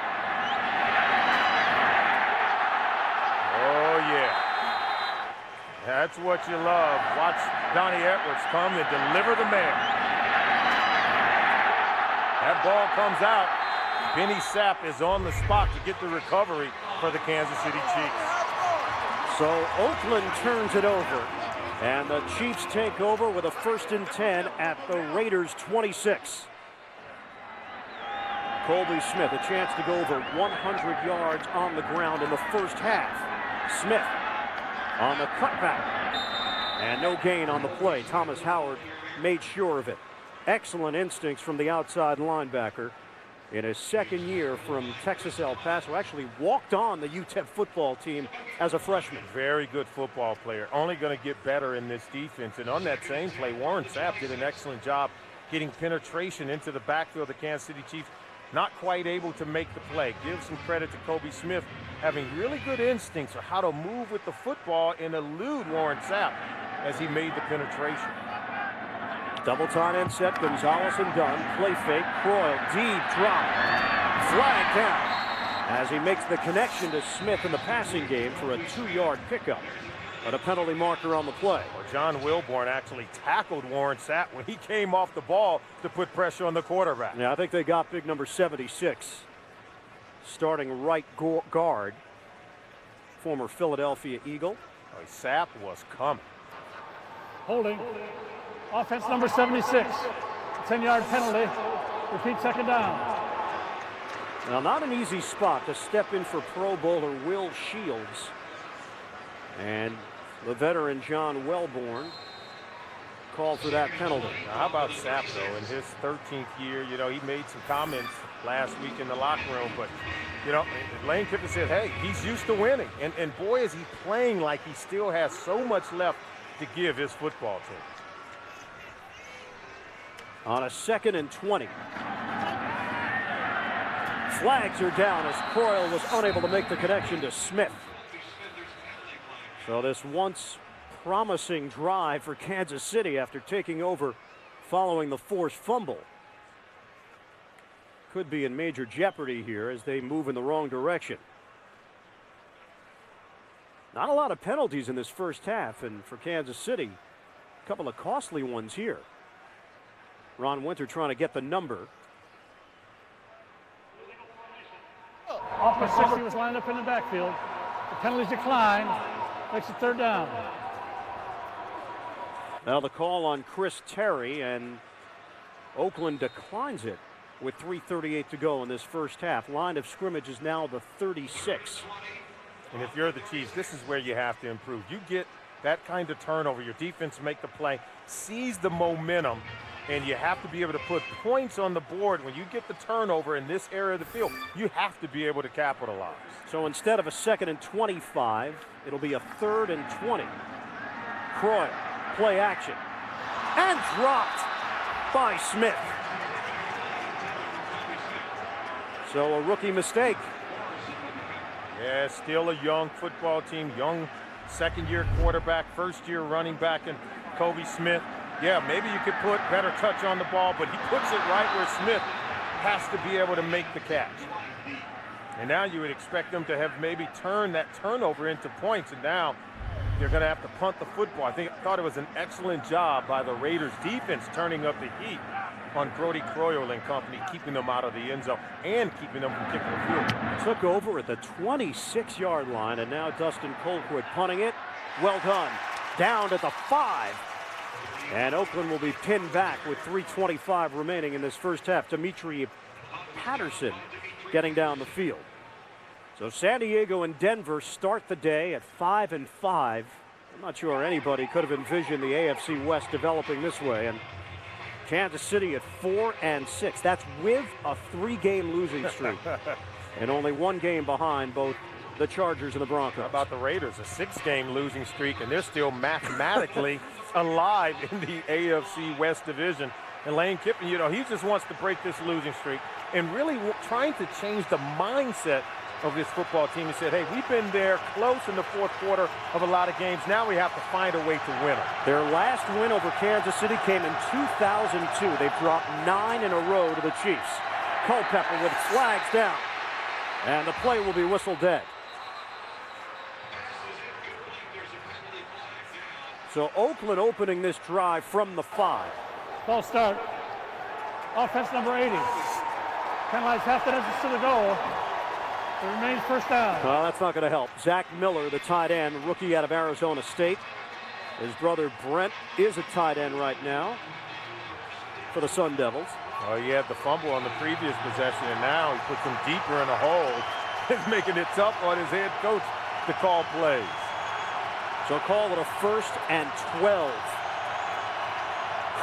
Oh, yeah. That's what you love. Watch Donnie Edwards come and deliver the mail. That ball comes out. Benny Sapp is on the spot to get the recovery for the Kansas City Chiefs. So Oakland turns it over, and the Chiefs take over with a 1st and 10 at the Raiders' 26. Colby Smith, a chance to go over 100 yards on the ground in the first half. Smith on the cutback, and no gain on the play. Thomas Howard made sure of it. Excellent instincts from the outside linebacker. In his second year from Texas El Paso, actually walked on the UTEP football team as a freshman. Very good football player. Only going to get better in this defense. And on that same play, Warren Sapp did an excellent job getting penetration into the backfield of the Kansas City Chiefs. Not quite able to make the play. Give some credit to Kobe Smith having really good instincts for how to move with the football and elude Warren Sapp as he made the penetration. Double tight end set, Gonzalez and Dunn. Play fake, Croyle, deep drop. Flag down as he makes the connection to Smith in the passing game for a 2-yard pickup. But a penalty marker on the play. Well, John Wilborn actually tackled Warren Sapp when he came off the ball to put pressure on the quarterback. Yeah, I think they got big number 76. Starting right guard, former Philadelphia Eagle. Oh, Sapp was coming. Holding. Offense number 76. 10-yard penalty. Repeat, 2nd down. Now, not an easy spot to step in for Pro Bowler Will Shields. And the veteran John Welborn called for that penalty. Now, how about Sapp, though? In his 13th year, you know, he made some comments last week in the locker room. But, you know, Lane Kiffin said, hey, he's used to winning. And boy, is he playing like he still has so much left to give his football team. On a 2nd and 20. Flags are down as Croyle was unable to make the connection to Smith. So this once promising drive for Kansas City after taking over following the forced fumble could be in major jeopardy here as they move in the wrong direction. Not a lot of penalties in this first half, and for Kansas City, a couple of costly ones here. Ron Winter trying to get the number. Off the 60 was lined up in the backfield. The penalties decline. Makes it 3rd down. Now the call on Chris Terry, and Oakland declines it with 3:38 to go in this first half. Line of scrimmage is now the 36. And if you're the Chiefs, this is where you have to improve. You get that kind of turnover, your defense make the play, seize the momentum, and you have to be able to put points on the board. When you get the turnover in this area of the field, you have to be able to capitalize. So instead of a 2nd and 25, it'll be a 3rd and 20. Croyle, play action, and dropped by Smith. So a rookie mistake. Yeah, still a young football team, young second-year quarterback, first-year running back, and Kobe Smith. Yeah, maybe you could put better touch on the ball, but he puts it right where Smith has to be able to make the catch. And now you would expect them to have maybe turned that turnover into points, and now they're going to have to punt the football. I thought it was an excellent job by the Raiders defense turning up the heat on Brody Croyle and company, keeping them out of the end zone and keeping them from kicking the field goal. Took over at the 26-yard line, and now Dustin Colquitt punting it. Well done. Down at the 5. And Oakland will be pinned back with 3:25 remaining in this first half. Demetri Patterson getting down the field. So San Diego and Denver start the day at 5-5 I'm not sure anybody could have envisioned the AFC West developing this way. And Kansas City at 4-6. That's with a 3-game losing streak. And only 1 game behind both the Chargers and the Broncos. How about the Raiders? A 6-game losing streak, and they're still mathematically alive in the AFC West division. And Lane Kiffin, you know, he just wants to break this losing streak and really trying to change the mindset of this football team. He said, hey, we've been there close in the fourth quarter of a lot of games. Now we have to find a way to win them. Their last win over Kansas City came in 2002. They've dropped 9 in a row to the Chiefs. Culpepper with flags down. And the play will be whistled dead. So Oakland opening this drive from the 5. False start. Offense number 80. Penalized half the distance to the goal. It remains first down. Well, that's not going to help. Zach Miller, the tight end, rookie out of Arizona State. His brother Brent is a tight end right now for the Sun Devils. Well, he had the fumble on the previous possession, and now he puts him deeper in a hole. It's making it tough on his head coach to call plays. So call it a 1st and 12.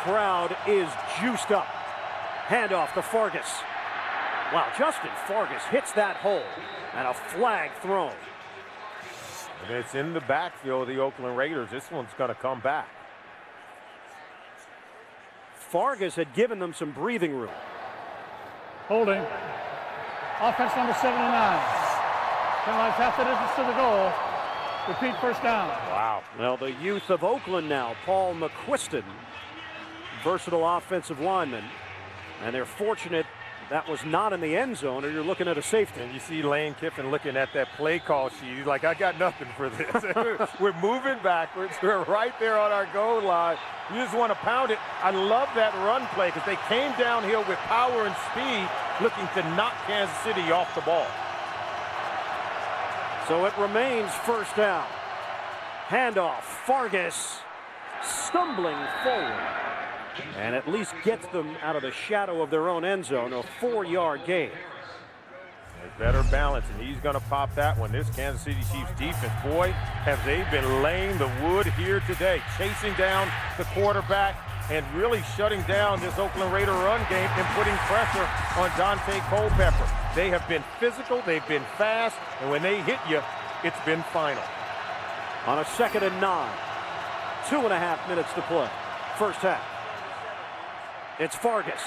Crowd is juiced up. Handoff to Fargas. Wow, Justin Fargas hits that hole, and a flag thrown. And it's in the backfield of the Oakland Raiders. This one's going to come back. Fargas had given them some breathing room. Holding. Offense number 79. Penalized half the distance to the goal. Repeat first down. Wow. Well, the youth of Oakland now, Paul McQuiston, versatile offensive lineman, and they're fortunate that was not in the end zone, or you're looking at a safety. And you see Lane Kiffin looking at that play call sheet. He's like, I got nothing for this. We're moving backwards. We're right there on our goal line. You just want to pound it. I love that run play because they came downhill with power and speed looking to knock Kansas City off the ball. So it remains first down. Handoff, Fargas stumbling forward. And at least gets them out of the shadow of their own end zone, a 4-yard gain. There's better balance, and he's going to pop that one. This Kansas City Chiefs defense, boy, have they been laying the wood here today, chasing down the quarterback and really shutting down this Oakland Raider run game and putting pressure on Dante Culpepper. They have been physical, they've been fast, and when they hit you, it's been final. On a 2nd and 9, 2.5 minutes to play, first half. It's Fargas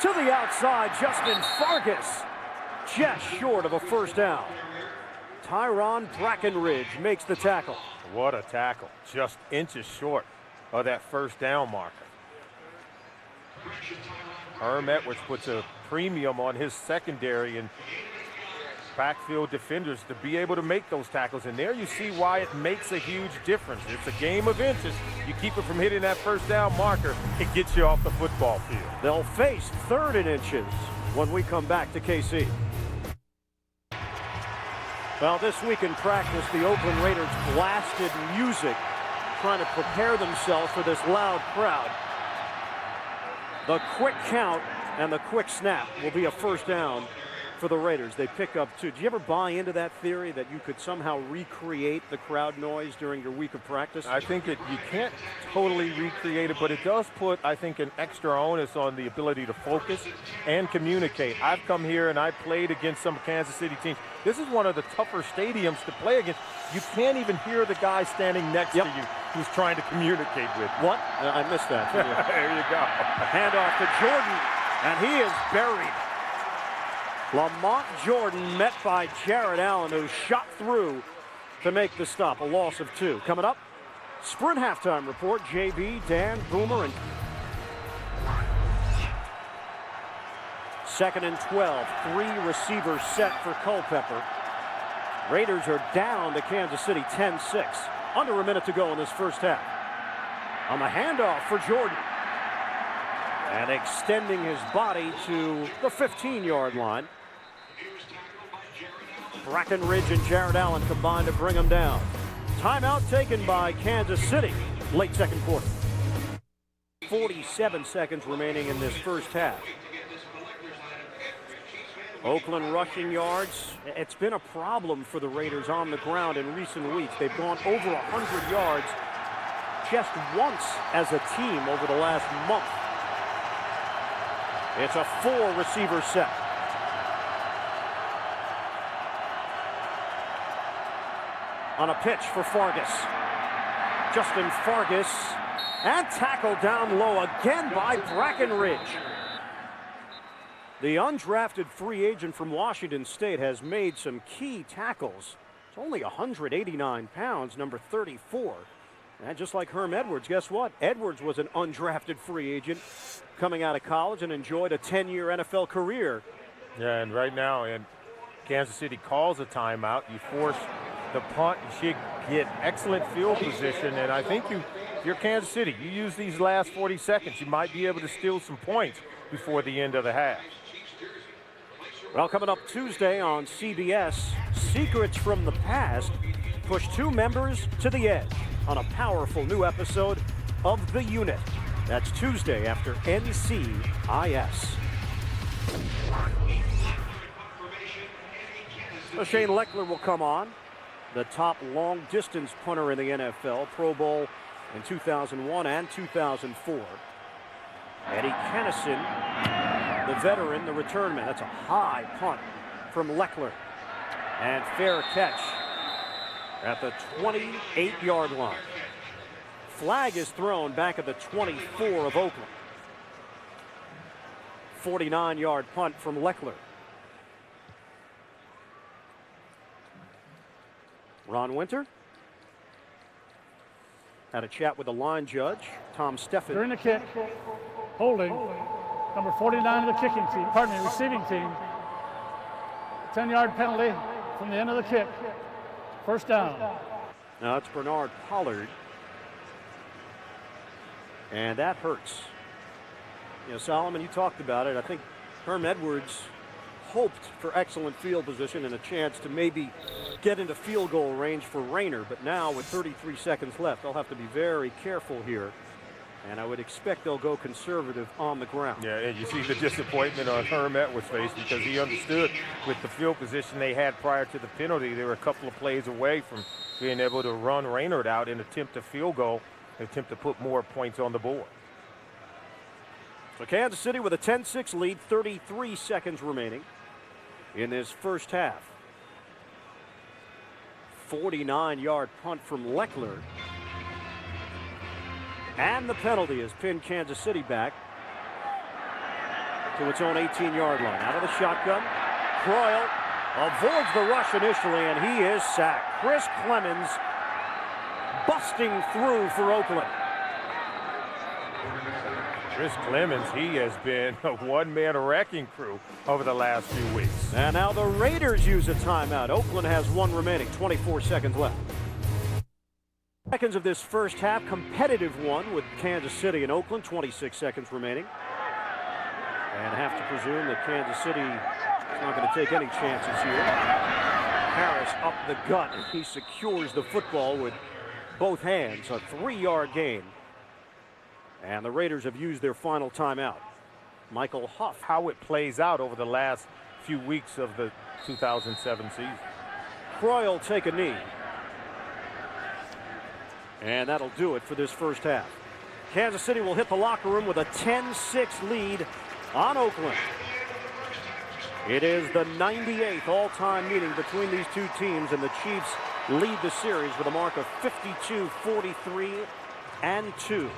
to the outside. Justin Fargas just short of a first down. Tyron Brackenridge makes the tackle. What a tackle. Just inches short of that first down marker. Herm Edwards puts a premium on his secondary and backfield defenders to be able to make those tackles. And there you see why it makes a huge difference. It's a game of inches. You keep it from hitting that first down marker, it gets you off the football field. They'll face 3rd and inches when we come back to KC. Well, this week in practice, the Oakland Raiders blasted music, trying to prepare themselves for this loud crowd. The quick count and the quick snap will be a first down for the Raiders. They pick up 2. Did you ever buy into that theory that you could somehow recreate the crowd noise during your week of practice? I think that you can't totally recreate it, but it does put, I think, an extra onus on the ability to focus and communicate. I've come here and I played against some Kansas City teams. This is one of the tougher stadiums to play against. You can't even hear the guy standing next to you who's trying to communicate with you. What? I missed that. There you go. Handoff to Jordan, and he is buried. Lamont Jordan met by Jared Allen, who shot through to make the stop. A loss of 2. Coming up, Sprint halftime report. JB, Dan, Boomer, and 2nd and 12. 3 receivers set for Culpepper. Raiders are down to Kansas City 10-6. Under a minute to go in this first half. On the handoff for Jordan. And extending his body to the 15-yard line. Brackenridge and Jared Allen combined to bring him down. Timeout taken by Kansas City. Late second quarter. 47 seconds remaining in this first half. Oakland rushing yards. It's been a problem for the Raiders on the ground in recent weeks. They've gone over 100 yards just once as a team over the last month. It's a 4-receiver set. On a pitch for Fargas. Justin Fargas, and tackled down low again by Brackenridge. The undrafted free agent from Washington State has made some key tackles. It's only 189 pounds, number 34. And just like Herm Edwards, guess what? Edwards was an undrafted free agent coming out of college and enjoyed a 10-year NFL career. Yeah, and right now, and Kansas City calls a timeout. You force the punt. You should get excellent field position. And I think if you're Kansas City, you use these last 40 seconds, you might be able to steal some points before the end of the half. Well, coming up Tuesday on CBS, Secrets from the Past push 2 members to the edge on a powerful new episode of The Unit. That's Tuesday after NCIS. So Shane Leckler will come on, the top long-distance punter in the NFL, Pro Bowl in 2001 and 2004. Eddie Kennison, the veteran, the return man. That's a high punt from Leckler. And fair catch at the 28-yard line. Flag is thrown back at the 24 of Oakland. 49-yard punt from Leckler. Ron Winter had a chat with the line judge, Tom Steffen. During the kick, holding number 49 of the kicking team, pardon me, receiving team. 10-yard penalty from the end of the kick. First down. Now it's Bernard Pollard. And that hurts. You know, Solomon, you talked about it. I think Herm Edwards hoped for excellent field position and a chance to maybe get into field goal range for Rayner. But now with 33 seconds left, they'll have to be very careful here. And I would expect they'll go conservative on the ground. Yeah, and you see the disappointment on Herm Edwards' face because he understood with the field position they had prior to the penalty, they were a couple of plays away from being able to run Rayner out and attempt a field goal, attempt to put more points on the board. So Kansas City with a 10-6 lead, 33 seconds remaining in this first half. 49-yard punt from Leckler. And the penalty has pinned Kansas City back to its own 18-yard line. Out of the shotgun, Croyle avoids the rush initially, and he is sacked. Chris Clemens busting through for Oakland. Chris Clemens, he has been a one-man wrecking crew over the last few weeks. And now the Raiders use a timeout. Oakland has 1 remaining, 24 seconds left. Seconds of this first half, competitive one with Kansas City and Oakland, 26 seconds remaining. And I have to presume that Kansas City is not going to take any chances here. Harris up the gut, and he secures the football with both hands, a 3-yard gain. And the Raiders have used their final timeout. Michael Huff. How it plays out over the last few weeks of the 2007 season. Croyle take a knee. And that'll do it for this first half. Kansas City will hit the locker room with a 10-6 lead on Oakland. It is the 98th all-time meeting between these two teams, and the Chiefs lead the series with a mark of 52-43-2.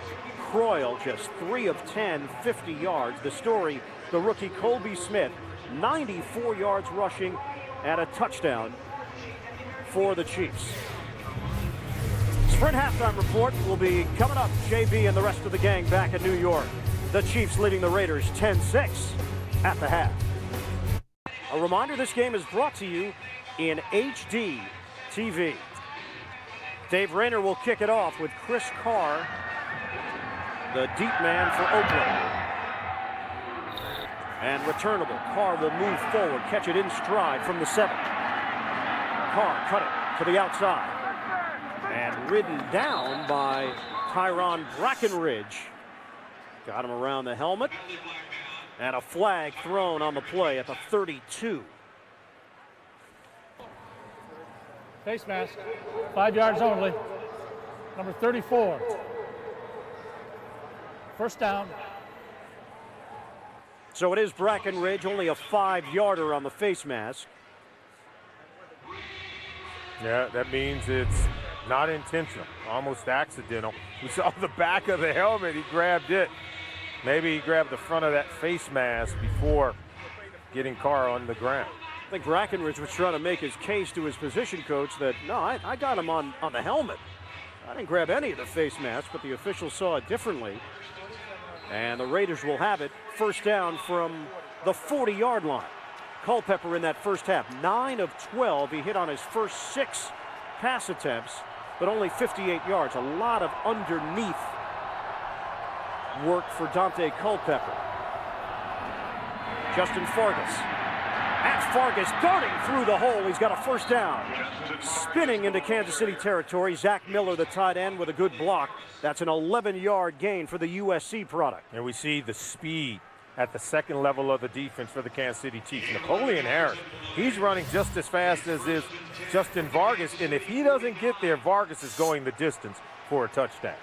Croyle just 3 of 10, 50 yards. The story, the rookie Colby Smith, 94 yards rushing and a touchdown for the Chiefs. Sprint halftime report will be coming up. JB and the rest of the gang back in New York. The Chiefs leading the Raiders 10-6 at the half. A reminder, this game is brought to you in HD TV. Dave Rayner will kick it off with Chris Carr, the deep man for Oakland. And returnable. Carr will move forward, catch it in stride from the 7. Carr cut it to the outside. And ridden down by Tyron Brackenridge. Got him around the helmet. And a flag thrown on the play at the 32. Face mask, 5 yards only. Number 34. First down. So it is Brackenridge, only a 5-yarder on the face mask. Yeah, that means it's not intentional, almost accidental. We saw the back of the helmet, he grabbed it. Maybe he grabbed the front of that face mask before getting Carr on the ground. I think Brackenridge was trying to make his case to his position coach that, no, I got him on the helmet. I didn't grab any of the face masks, but the officials saw it differently. And the Raiders will have it. First down from the 40-yard line. Culpepper in that first half, 9 of 12. He hit on his first 6 pass attempts, but only 58 yards. A lot of underneath work for Dante Culpepper. Justin Fargas. At Fargas, darting through the hole. He's got a first down. Spinning into Kansas City territory. Zach Miller, the tight end, with a good block. That's an 11-yard gain for the USC product. And we see the speed at the second level of the defense for the Kansas City Chiefs. Napoleon Harris, he's running just as fast as is Justin Vargas, and if he doesn't get there, Vargas is going the distance for a touchdown.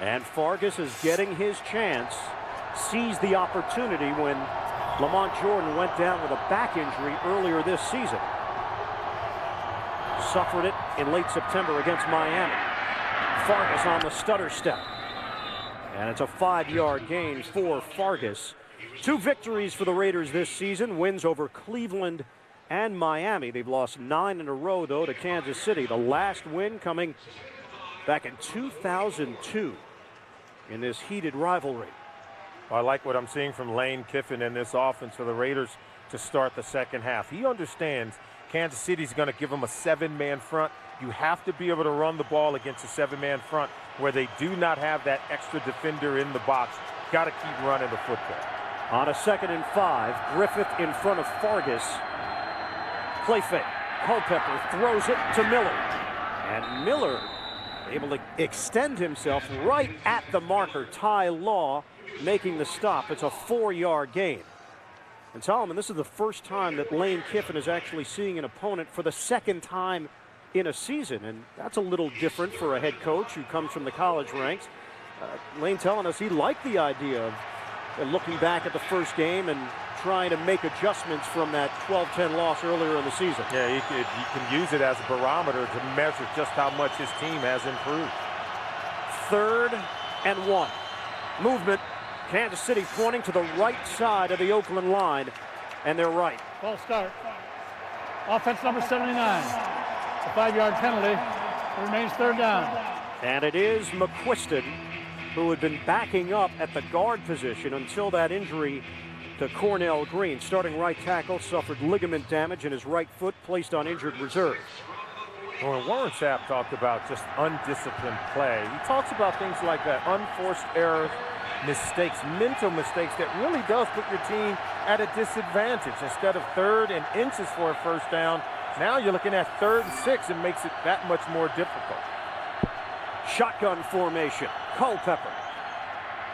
And Fargas is getting his chance, seized the opportunity when Lamont Jordan went down with a back injury earlier this season. Suffered it in late September against Miami. Fargas on the stutter step. And it's a 5-yard gain for Fargas. 2 victories for the Raiders this season, wins over Cleveland and Miami. They've lost 9 in a row, though, to Kansas City. The last win coming back in 2002 in this heated rivalry. I like what I'm seeing from Lane Kiffin in this offense for the Raiders to start the second half. He understands Kansas City's going to give him a 7-man front. You have to be able to run the ball against a 7-man front where they do not have that extra defender in the box. Got to keep running the football. On a 2nd and 5, Griffith in front of Fargas. Play fake. Culpepper throws it to Miller. And Miller able to extend himself right at the marker. Ty Law making the stop. It's a 4-yard gain. And Solomon, this is the first time that Lane Kiffin is actually seeing an opponent for the second time in a season. And that's a little different for a head coach who comes from the college ranks. Lane telling us he liked the idea of looking back at the first game and trying to make adjustments from that 12-10 loss earlier in the season. Yeah, you can use it as a barometer to measure just how much his team has improved. 3rd and 1. Movement. Kansas City pointing to the right side of the Oakland line, and they're right. False start. Offense number 79. A 5-yard penalty. It remains 3rd down. And it is McQuiston, who had been backing up at the guard position until that injury to Cornell Green. Starting right tackle suffered ligament damage in his right foot, placed on injured reserve. When Warren Sapp talked about just undisciplined play, he talks about things like that, unforced errors, mistakes, mental mistakes that really does put your team at a disadvantage. Instead of 3rd and inches for a first down, now you're looking at 3rd and 6 and makes it that much more difficult. Shotgun formation. Culpepper.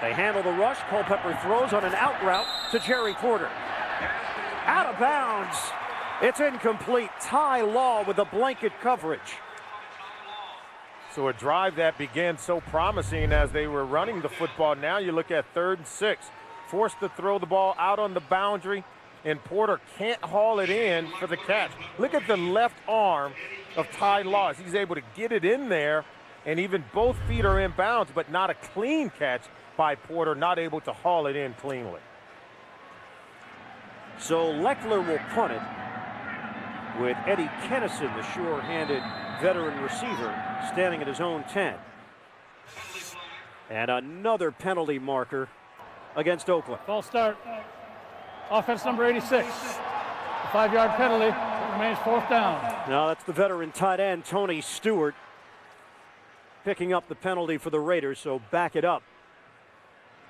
They handle the rush. Culpepper throws on an out route to Jerry Porter. Out of bounds. It's incomplete. Ty Law with the blanket coverage. So a drive that began so promising as they were running the football. Now you look at 3rd and 6. Forced to throw the ball out on the boundary, and Porter can't haul it in for the catch. Look at the left arm of Ty Law. He's able to get it in there, and even both feet are in bounds, but not a clean catch by Porter, not able to haul it in cleanly. So Leckler will punt it with Eddie Kennison, the sure-handed veteran receiver, standing at his own 10. And another penalty marker against Oakland. False start. Offense number 86. A 5-yard penalty. It remains 4th down. Now that's the veteran tight end, Tony Stewart, picking up the penalty for the Raiders, so back it up.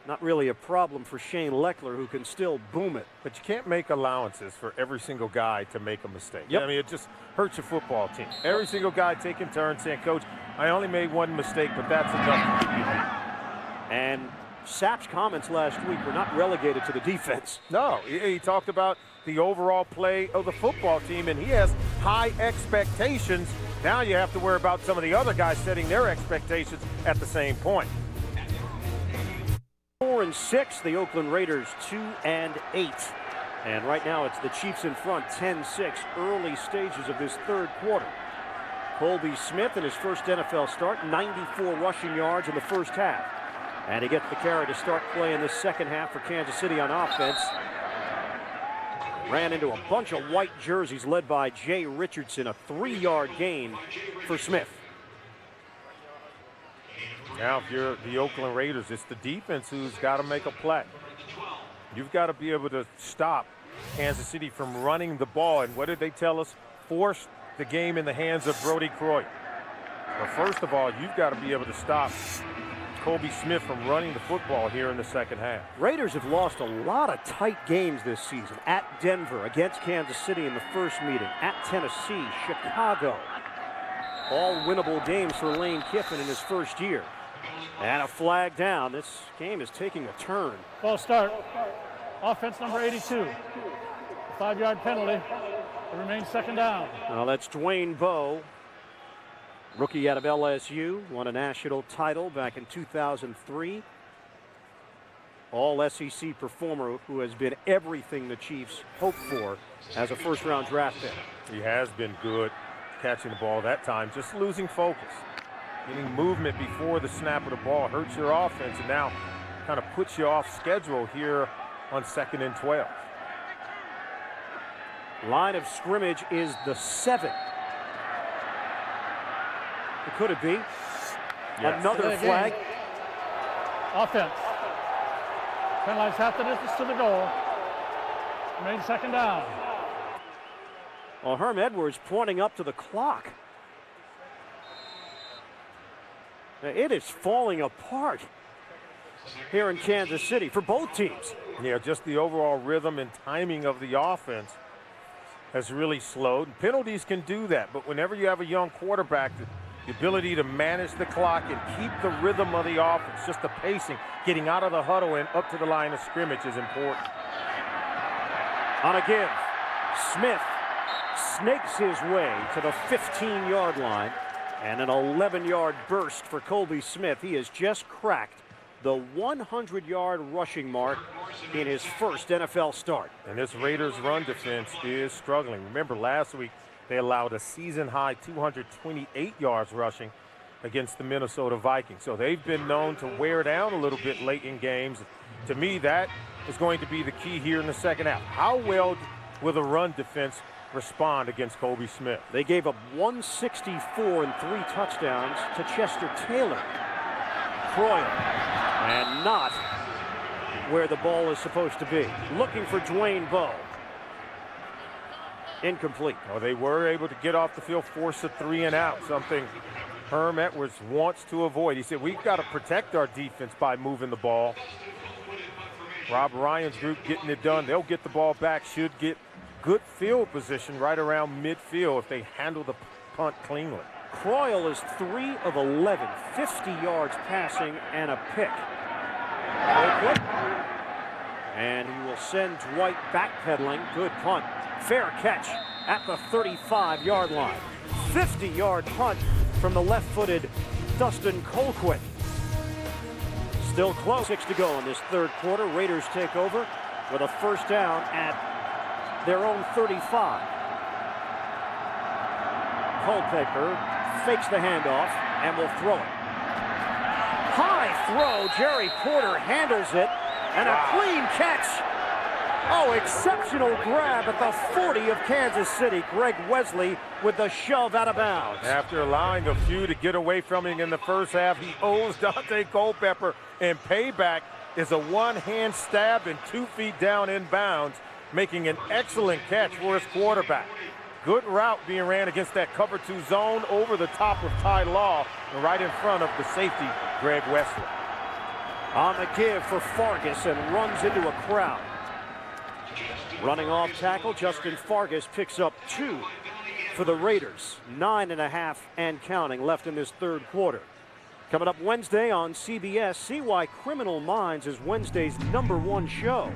Not really a problem for Shane Leckler, who can still boom it. But you can't make allowances for every single guy to make a mistake. Yep. I mean, it just hurts your football team. Every single guy taking turns saying, Coach, I only made one mistake, but that's enough. And Sapp's comments last week were not relegated to the defense. No, he talked about the overall play of the football team, and he has high expectations. Now you have to worry about some of the other guys setting their expectations at the same point. 4-6, the Oakland Raiders 2-8. And right now it's the Chiefs in front, 10-6, early stages of this third quarter. Colby Smith in his first NFL start, 94 rushing yards in the first half. And he gets the carry to start play in the second half for Kansas City on offense. Ran into a bunch of white jerseys led by Jay Richardson, a 3-yard gain for Smith. Now, if you're the Oakland Raiders, it's the defense who's got to make a play. You've got to be able to stop Kansas City from running the ball. And what did they tell us? Force the game in the hands of Brody Croy. Well, first of all, you've got to be able to stop Colby Smith from running the football here in the second half. Raiders have lost a lot of tight games this season. At Denver, against Kansas City in the first meeting, at Tennessee, Chicago. All winnable games for Lane Kiffin in his first year. And a flag down. This game is taking a turn. Ball start. Offense number 82. A 5-yard penalty. It remains second down. Well, that's Dwayne Bowe. Rookie out of LSU, won a national title back in 2003. All SEC performer who has been everything the Chiefs hoped for as a first-round draft pick. He has been good catching the ball that time, just losing focus. Getting movement before the snap of the ball hurts your offense and now kind of puts you off schedule here on 2nd and 12. Line of scrimmage is the 7. Could it be? Yes. Another flag. Offense. Penalized half the distance to the goal. Remains second down. Well, Herm Edwards pointing up to the clock. It is falling apart here in Kansas City for both teams. Yeah, just the overall rhythm and timing of the offense has really slowed. Penalties can do that, but whenever you have a young quarterback, the ability to manage the clock and keep the rhythm of the offense, just the pacing, getting out of the huddle and up to the line of scrimmage is important. On a give, Smith snakes his way to the 15-yard line, and an 11-yard burst for Colby Smith. He has just cracked the 100-yard rushing mark in his first NFL start. And this Raiders run defense is struggling. Remember last week, they allowed a season-high 228 yards rushing against the Minnesota Vikings. So they've been known to wear down a little bit late in games. To me, that is going to be the key here in the second half. How well will the run defense respond against Colby Smith? They gave up 164 and 3 touchdowns to Chester Taylor. Croyle, and not where the ball is supposed to be. Looking for Dwayne Bowe. Incomplete. Oh, they were able to get off the field, force a 3 and out, something Herm Edwards wants to avoid. He said, we've got to protect our defense by moving the ball. Rob Ryan's group getting it done. They'll get the ball back, should get good field position right around midfield if they handle the punt cleanly. Croyle is 3 of 11, 50 yards passing and a pick. And he will send Dwight backpedaling. Good punt. Fair catch at the 35-yard line. 50-yard punt from the left-footed Dustin Colquitt. Still close. 6 to go in this third quarter. Raiders take over with a first down at their own 35. Culpepper fakes the handoff and will throw it. High throw. Jerry Porter handles it. And a clean catch. Oh, exceptional grab at the 40 of Kansas City. Greg Wesley with the shove out of bounds. After allowing a few to get away from him in the first half, he owes Dante Culpepper, and payback is a one-hand stab and 2 feet down in bounds, making an excellent catch for his quarterback. Good route being ran against that cover 2 zone over the top of Ty Law and right in front of the safety, Greg Wesley. On the give for Fargas and runs into a crowd. Running off tackle, Justin Fargas picks up 2 for the Raiders. 9.5 and counting left in this third quarter. Coming up Wednesday on CBS, see why Criminal Minds is Wednesday's #1 show.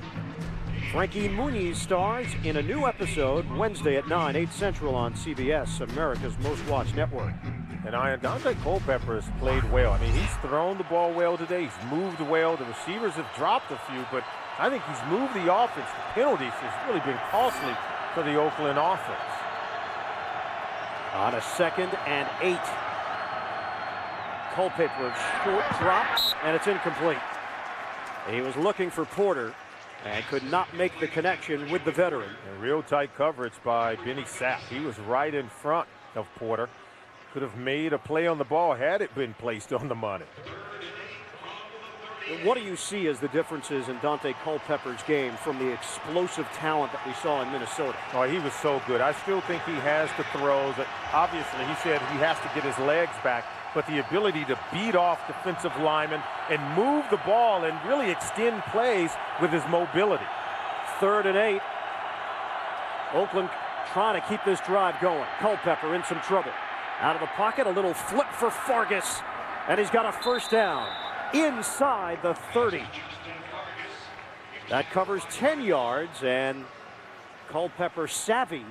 Frankie Muniz stars in a new episode Wednesday at 9, 8 Central on CBS, America's most watched network. And Dante Culpepper has played well. I mean, he's thrown the ball well today. He's moved well. The receivers have dropped a few, but I think he's moved the offense. The penalties has really been costly for the Oakland offense. On a 2nd and 8. Culpepper short drops, and it's incomplete. He was looking for Porter and could not make the connection with the veteran. And real tight coverage by Benny Sapp. He was right in front of Porter. Could have made a play on the ball had it been placed on the money. What do you see as the differences in Dante Culpepper's game from the explosive talent that we saw in Minnesota? Oh, he was so good. I still think he has the throws. Obviously, he said he has to get his legs back, but the ability to beat off defensive linemen and move the ball and really extend plays with his mobility. 3rd and 8. Oakland trying to keep this drive going. Culpepper in some trouble. Out of the pocket, a little flip for Fargas, and he's got a first down inside the 30. That covers 10 yards, and Culpepper savvy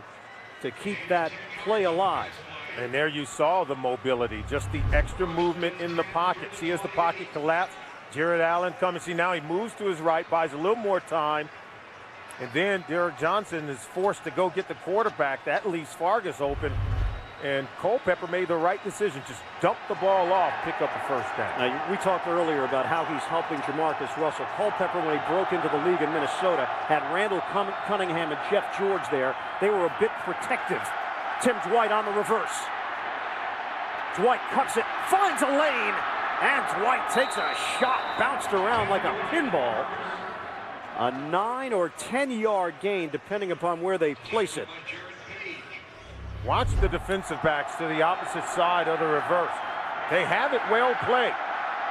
to keep that play alive. And there you saw the mobility, just the extra movement in the pocket. See, as the pocket collapsed, Jared Allen coming. See, now he moves to his right, buys a little more time. And then Derek Johnson is forced to go get the quarterback. That leaves Fargas open. And Culpepper made the right decision. Just dump the ball off, pick up the first down. Now, we talked earlier about how he's helping Jamarcus Russell. Culpepper, when he broke into the league in Minnesota, had Randall Cunningham and Jeff George there. They were a bit protective. Tim Dwight on the reverse. Dwight cuts it, finds a lane, and Dwight takes a shot, bounced around like a pinball. A 9 or 10-yard gain, depending upon where they place it. Watch the defensive backs to the opposite side of the reverse. They have it well played.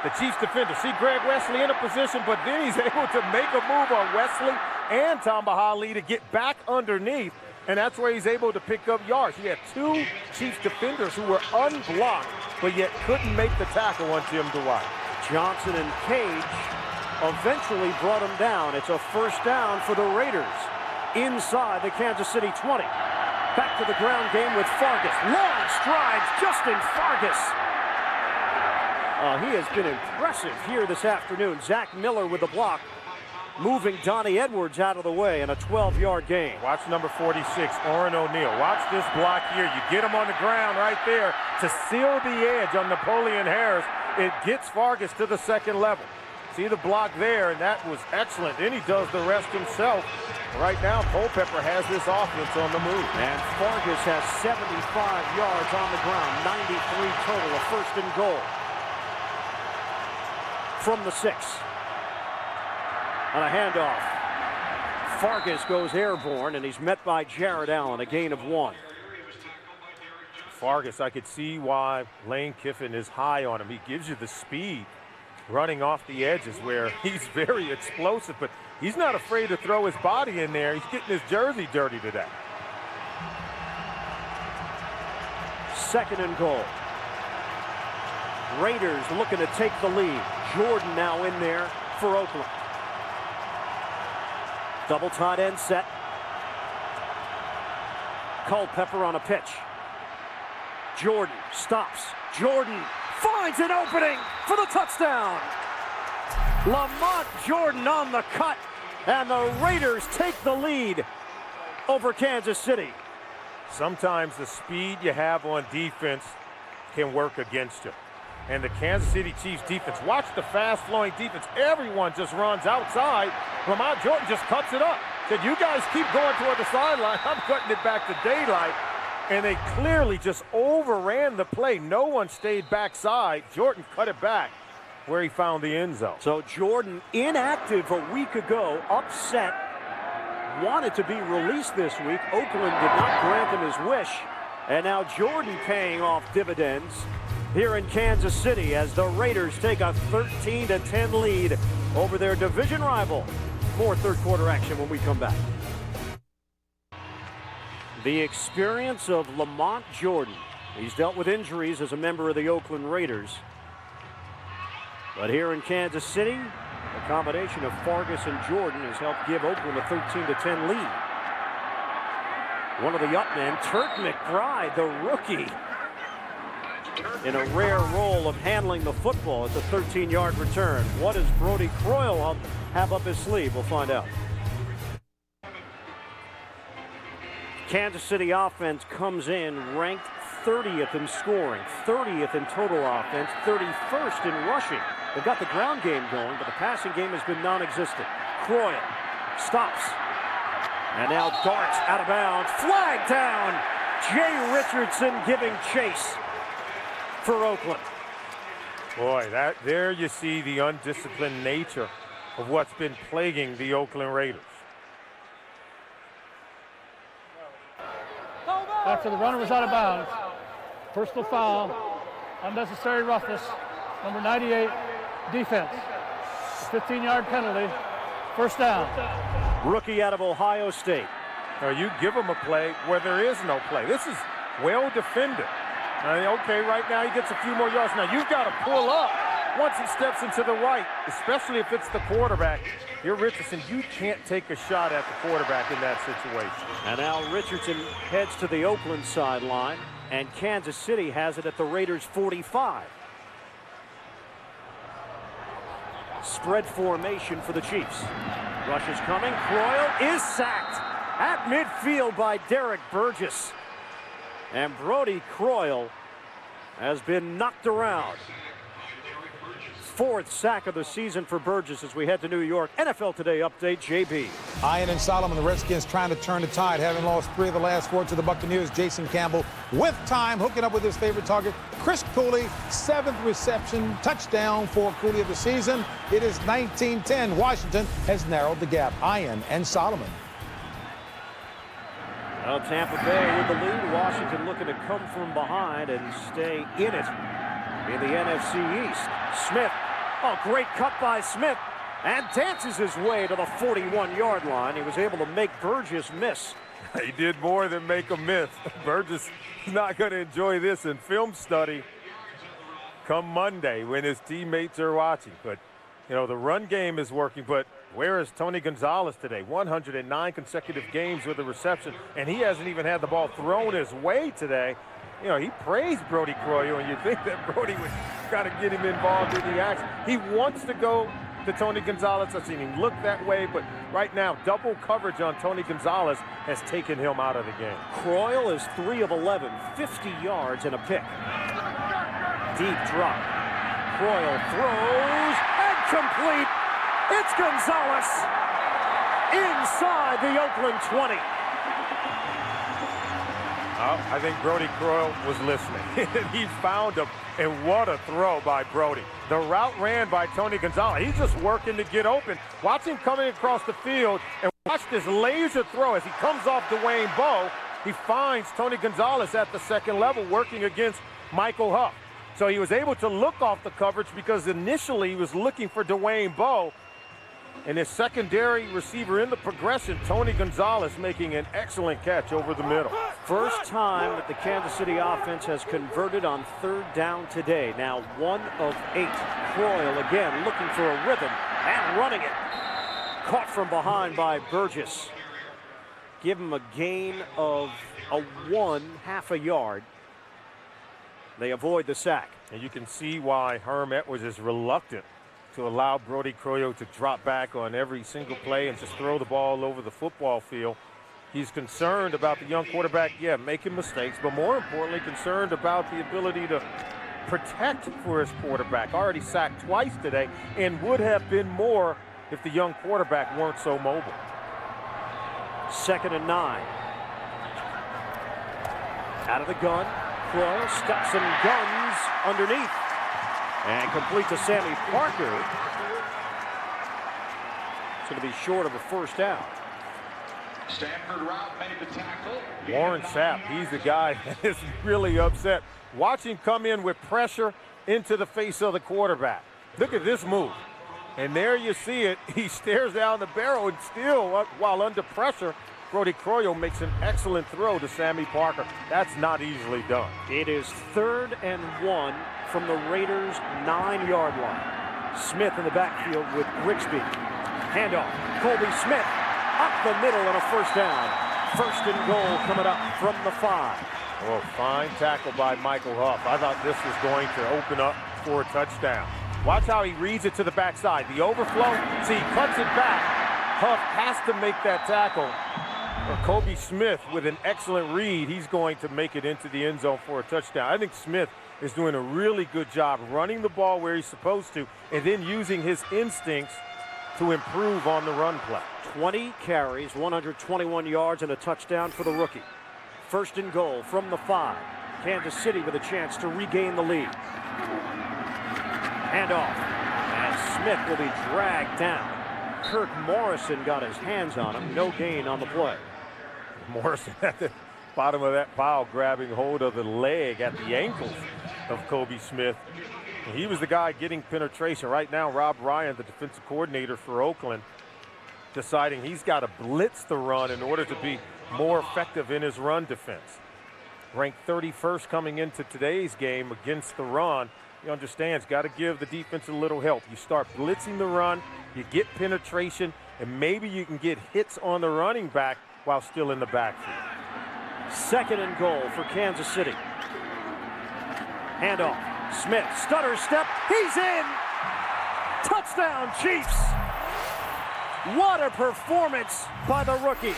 The Chiefs defender, see Greg Wesley in a position, but then he's able to make a move on Wesley and Tambahali to get back underneath, and that's where he's able to pick up yards. He had 2 Chiefs defenders who were unblocked, but yet couldn't make the tackle on Tim Dwight. Johnson and Cage eventually brought him down. It's a first down for the Raiders inside the Kansas City 20. Back to the ground game with Fargas. Long strides, Justin Fargas. He has been impressive here this afternoon. Zach Miller with the block, moving Donnie Edwards out of the way in a 12-yard gain. Watch number 46, Orrin O'Neal. Watch this block here. You get him on the ground right there to seal the edge on Napoleon Harris. It gets Fargas to the second level. See the block there, and that was excellent. Then he does the rest himself. Right now, Culpepper has this offense on the move. And Fargas has 75 yards on the ground, 93 total, a first and goal. From the 6. On a handoff. Fargas goes airborne, and he's met by Jared Allen, a gain of 1. Fargas, I could see why Lane Kiffin is high on him. He gives you the speed running off the edges where he's very explosive, but he's not afraid to throw his body in there. He's getting his jersey dirty today. 2nd and goal. Raiders looking to take the lead. Jordan now in there for Oakland. Double tight end set. Culpepper on a pitch. Jordan stops. Jordan finds an opening for the touchdown. Lamont Jordan on the cut, and the Raiders take the lead over Kansas City. Sometimes the speed you have on defense can work against you. And the Kansas City Chiefs defense, watch the fast-flowing defense. Everyone just runs outside. Lamont Jordan just cuts it up. Said, you guys keep going toward the sideline. I'm cutting it back to daylight. And they clearly just overran the play. No one stayed backside. Jordan cut it back where he found the end zone. So Jordan, inactive a week ago, upset, wanted to be released this week. Oakland did not grant him his wish. And now Jordan paying off dividends here in Kansas City as the Raiders take a 13-10 lead over their division rival. More third quarter action when we come back. The experience of Lamont Jordan. He's dealt with injuries as a member of the Oakland Raiders. But here in Kansas City, a combination of Fargas and Jordan has helped give Oakland a 13-10 lead. One of the up men, Turk McBride, the rookie, in a rare role of handling the football at the 13-yard return. What does Brody Croyle have up his sleeve? We'll find out. Kansas City offense comes in ranked 30th in scoring, 30th in total offense, 31st in rushing. They've got the ground game going, but the passing game has been non-existent. Croyle stops. And now darts out of bounds. Flag down. Jay Richardson giving chase for Oakland. Boy, there you see the undisciplined nature of what's been plaguing the Oakland Raiders. After the runner was out of bounds, personal foul, unnecessary roughness, number 98, defense. 15-yard penalty, first down. Rookie out of Ohio State. Now you give him a play where there is no play. This is well defended. Okay, right now he gets a few more yards. Now you've got to pull up once he steps into the right, especially if it's the quarterback. You're Richardson. You can't take a shot at the quarterback in that situation. And now Richardson heads to the Oakland sideline, and Kansas City has it at the Raiders' 45. Spread formation for the Chiefs. Rush is coming. Croyle is sacked at midfield by Derek Burgess. And Brody Croyle has been knocked around. Fourth sack of the season for Burgess as we head to New York. NFL Today update, JB. Ian and Solomon, the Redskins trying to turn the tide, having lost 3 of the last 4 to the Buccaneers. Jason Campbell with time, hooking up with his favorite target, Chris Cooley. 7th reception, touchdown for Cooley of the season. It is 19-10. Washington has narrowed the gap. Ian and Solomon. Well, Tampa Bay with the lead. Washington looking to come from behind and stay in it in the NFC East. Smith, oh, great cut by Smith, and dances his way to the 41-yard line. He was able to make Burgess miss. He did more than make a miss. Burgess is not going to enjoy this in film study come Monday when his teammates are watching. But, you know, the run game is working, but where is Tony Gonzalez today? 109 consecutive games with a reception, and he hasn't even had the ball thrown his way today. You know, he praised Brody Croyle, and you think that Brody would got to get him involved in the action. He wants to go to Tony Gonzalez. I've seen him look that way, but right now, double coverage on Tony Gonzalez has taken him out of the game. Croyle is 3 of 11, 50 yards and a pick. Deep drop. Croyle throws and complete. It's Gonzalez inside the Oakland 20. I think Brody Croyle was listening. He found him, and what a throw by Brody. The route ran by Tony Gonzalez. He's just working to get open. Watch him coming across the field, and watch this laser throw as he comes off Dwayne Bowe. He finds Tony Gonzalez at the second level working against Michael Huff. So he was able to look off the coverage because initially he was looking for Dwayne Bowe. And his secondary receiver in the progression, Tony Gonzalez, making an excellent catch over the middle. First time that the Kansas City offense has converted on 3rd down today. Now 1 of 8. Croyle again looking for a rhythm and running it. Caught from behind by Burgess. Give him a gain of a 1, half a yard. They avoid the sack. And you can see why Herm Edwards is reluctant to allow Brody Croyle to drop back on every single play and just throw the ball over the football field. He's concerned about the young quarterback, making mistakes, but more importantly, concerned about the ability to protect for his quarterback. Already sacked twice today and would have been more if the young quarterback weren't so mobile. 2nd and 9. Out of the gun, Croyle steps and guns underneath. And complete to Sammy Parker. It's going to be short of a first down. Stanford route made the tackle. Warren Sapp, he's the guy that is really upset. Watch him come in with pressure into the face of the quarterback. Look at this move. And there you see it. He stares down the barrel, and still, while under pressure, Brody Croyle makes an excellent throw to Sammy Parker. That's not easily done. It is 3rd and 1 from the Raiders' 9-yard line. Smith in the backfield with Grigsby. Handoff. Colby Smith up the middle and a first down. First and goal coming up from the 5. Well, fine tackle by Michael Huff. I thought this was going to open up for a touchdown. Watch how he reads it to the backside. The overflow, see, he cuts it back. Huff has to make that tackle. Colby Smith with an excellent read. He's going to make it into the end zone for a touchdown. I think Smith is doing a really good job running the ball where he's supposed to and then using his instincts to improve on the run play. 20 carries, 121 yards, and a touchdown for the rookie. First and goal from the 5. Kansas City with a chance to regain the lead. Handoff. And Smith will be dragged down. Kirk Morrison got his hands on him. No gain on the play. Morrison at the bottom of that pile grabbing hold of the leg at the ankles of Colby Smith. He was the guy getting penetration. Right now, Rob Ryan, the defensive coordinator for Oakland, deciding he's got to blitz the run in order to be more effective in his run defense. Ranked 31st coming into today's game against the run. He understands, got to give the defense a little help. You start blitzing the run, you get penetration, and maybe you can get hits on the running back while still in the backfield. Second and goal for Kansas City. Handoff. Smith, stutter step, he's in! Touchdown, Chiefs! What a performance by the rookie.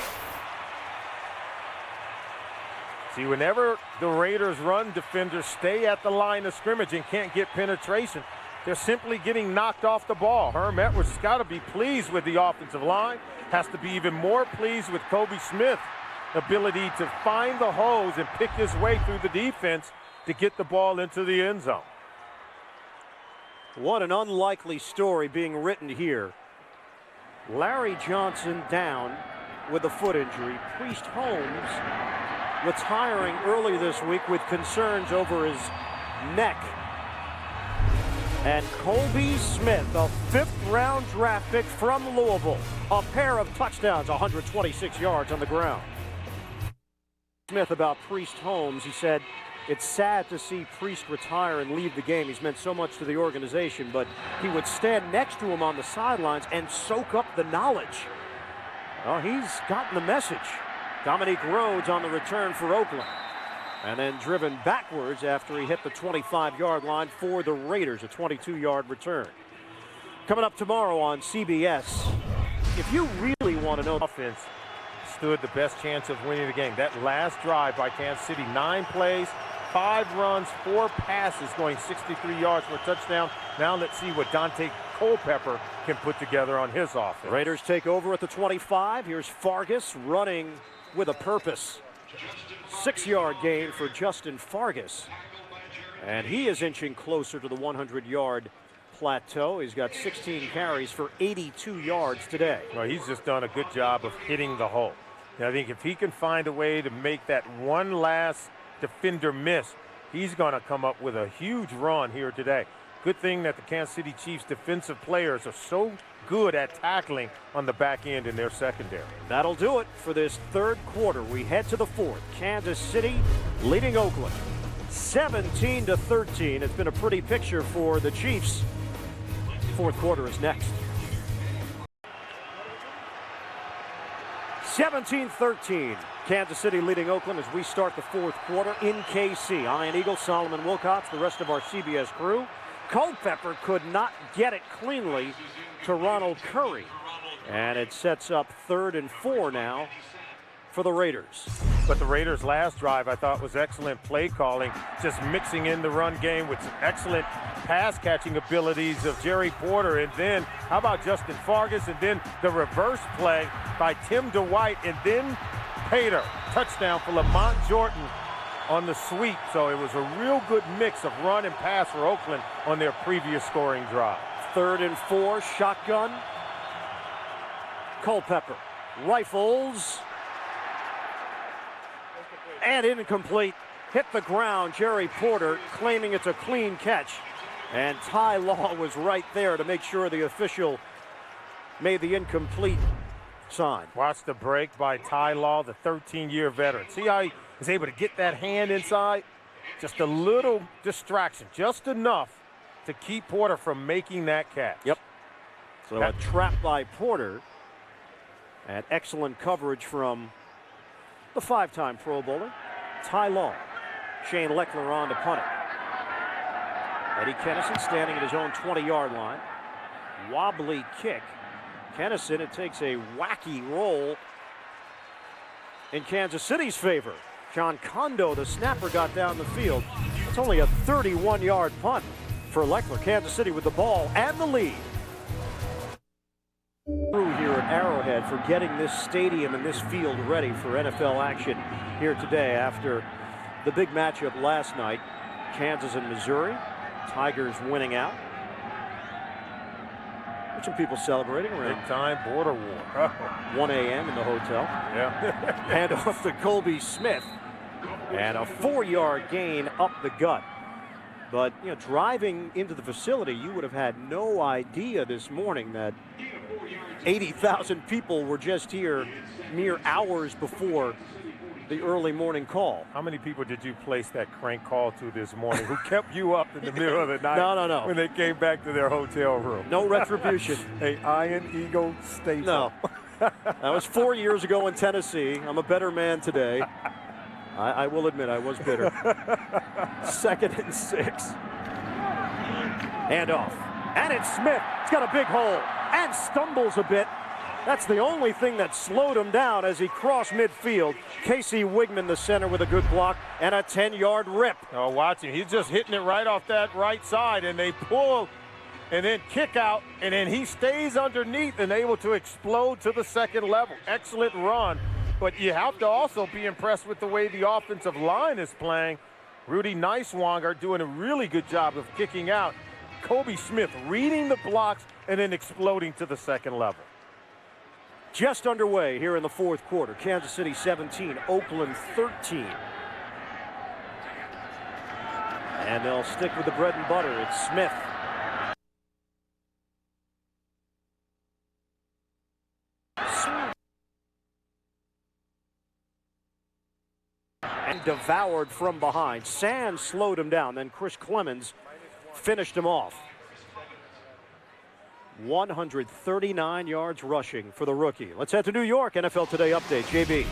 See, whenever the Raiders run defenders stay at the line of scrimmage and can't get penetration, they're simply getting knocked off the ball. Herm Edwards has got to be pleased with the offensive line, has to be even more pleased with Colby Smith's ability to find the holes and pick his way through the defense to get the ball into the end zone. What an unlikely story being written here. Larry Johnson down with a foot injury. Priest Holmes retiring early this week with concerns over his neck. And Colby Smith, a 5th-round draft pick from Louisville. A pair of touchdowns, 126 yards on the ground. Smith about Priest Holmes, he said, it's sad to see Priest retire and leave the game. He's meant so much to the organization, but he would stand next to him on the sidelines and soak up the knowledge. Well, he's gotten the message. Dominique Rhodes on the return for Oakland. And then driven backwards after he hit the 25-yard line for the Raiders, a 22-yard return. Coming up tomorrow on CBS, if you really want to know, Offense stood the best chance of winning the game. That last drive by Kansas City, 9 plays, 5 runs, 4 passes, going 63 yards for a touchdown. Now let's see what Dante Culpepper can put together on his offense. Raiders take over at the 25. Here's Fargas running with a purpose. 6-yard gain for Justin Fargas. And he is inching closer to the 100-yard plateau. He's got 16 carries for 82 yards today. Well, he's just done a good job of hitting the hole. And I think if he can find a way to make that one last defender miss, he's going to come up with a huge run here today. Good thing that the Kansas City Chiefs defensive players are so good at tackling on the back end in their secondary. That'll do it for this third quarter. We head to the fourth. Kansas City leading Oakland 17-13. It's been a pretty picture for the Chiefs. Fourth quarter is next. 17-13. Kansas City leading Oakland as we start the fourth quarter in KC. Ian Eagle, Solomon Wilcox, the rest of our CBS crew. Culpepper could not get it cleanly to Ronald Curry. And it sets up 3rd and 4 now for the Raiders. But the Raiders' last drive, I thought, was excellent play calling, just mixing in the run game with some excellent pass-catching abilities of Jerry Porter. And then, how about Justin Fargas? And then the reverse play by Tim DeWhite. And then Pater. Touchdown for Lamont Jordan on the sweep. So it was a real good mix of run and pass for Oakland on their previous scoring drive. 3rd and 4, shotgun. Culpepper rifles. And incomplete. Hit the ground. Jerry Porter claiming it's a clean catch. And Ty Law was right there to make sure the official made the incomplete sign. Watch the break by Ty Law, the 13-year veteran. See how he was able to get that hand inside? Just a little distraction, just enough to keep Porter from making that catch. Yep. So a trap by Porter. And excellent coverage from the 5-time Pro Bowler, Ty Law. Shane Leckler on to punt it. Eddie Kennison standing at his own 20-yard line. Wobbly kick. Kennison, it takes a wacky roll in Kansas City's favor. John Kondo, the snapper, got down the field. It's only a 31-yard punt for Leckler. Kansas City with the ball and the lead. Through here at Arrowhead for getting this stadium and this field ready for NFL action here today after the big matchup last night. Kansas and Missouri. Tigers winning out. Some people celebrating around big-time border war. 1 a.m. in the hotel. Yeah. Hand off to Colby Smith. And a 4-yard gain up the gut. But, you know, driving into the facility, you would have had no idea this morning that 80,000 people were just here mere hours before the early morning call. How many people did you place that crank call to this morning who kept you up in the middle of the night? No. When they came back to their hotel room. No retribution. Hey, Iron Eagle staple. No. That was 4 years ago in Tennessee. I'm a better man today. I will admit I was bitter. 2nd and 6. Hand off. And it's Smith. He's got a big hole and stumbles a bit. That's the only thing that slowed him down as he crossed midfield. Casey Wigman, the center, with a good block and a 10-yard rip. Oh, watch him. He's just hitting it right off that right side, and they pull and then kick out, and then he stays underneath and able to explode to the second level. Excellent run, but you have to also be impressed with the way the offensive line is playing. Rudy Nicewanger doing a really good job of kicking out. Kobe Smith reading the blocks and then exploding to the second level. Just underway here in the 4th quarter. Kansas City 17, Oakland 13. And they'll stick with the bread and butter. It's Smith. And devoured from behind. Sands slowed him down. Then Chris Clemens finished him off. 139 yards rushing for the rookie. Let's head to New York. NFL Today update. JB.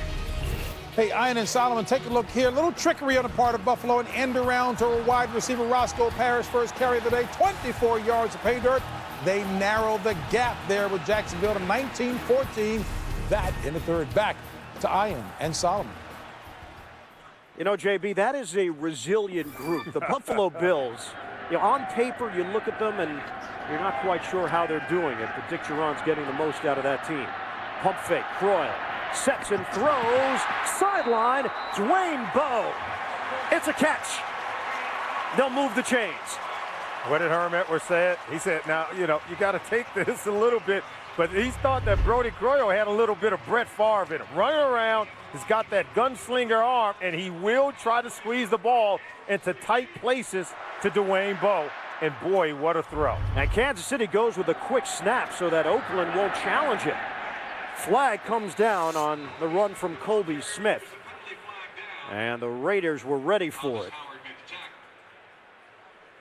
Hey, Ian and Solomon, take a look here. A little trickery on the part of Buffalo. An end around to a wide receiver, Roscoe Parrish, first carry of the day. 24 yards of pay dirt. They narrow the gap there with Jacksonville to 19-14. That in the third. Back to Ian and Solomon. You know, JB, that is a resilient group. The Buffalo Bills, you know, on paper, you look at them and you're not quite sure how they're doing it, but Dick Jauron's getting the most out of that team. Pump fake, Croyle sets and throws, sideline, Dwayne Bowe. It's a catch. They'll move the chains. What did Herm Edwards say? He said, now, you know, you got to take this a little bit, but he thought that Brody Croyle had a little bit of Brett Favre in him. Running around, he's got that gunslinger arm, and he will try to squeeze the ball into tight places to Dwayne Bowe. And boy, what a throw. And Kansas City goes with a quick snap so that Oakland won't challenge it. Flag comes down on the run from Colby Smith. And the Raiders were ready for it.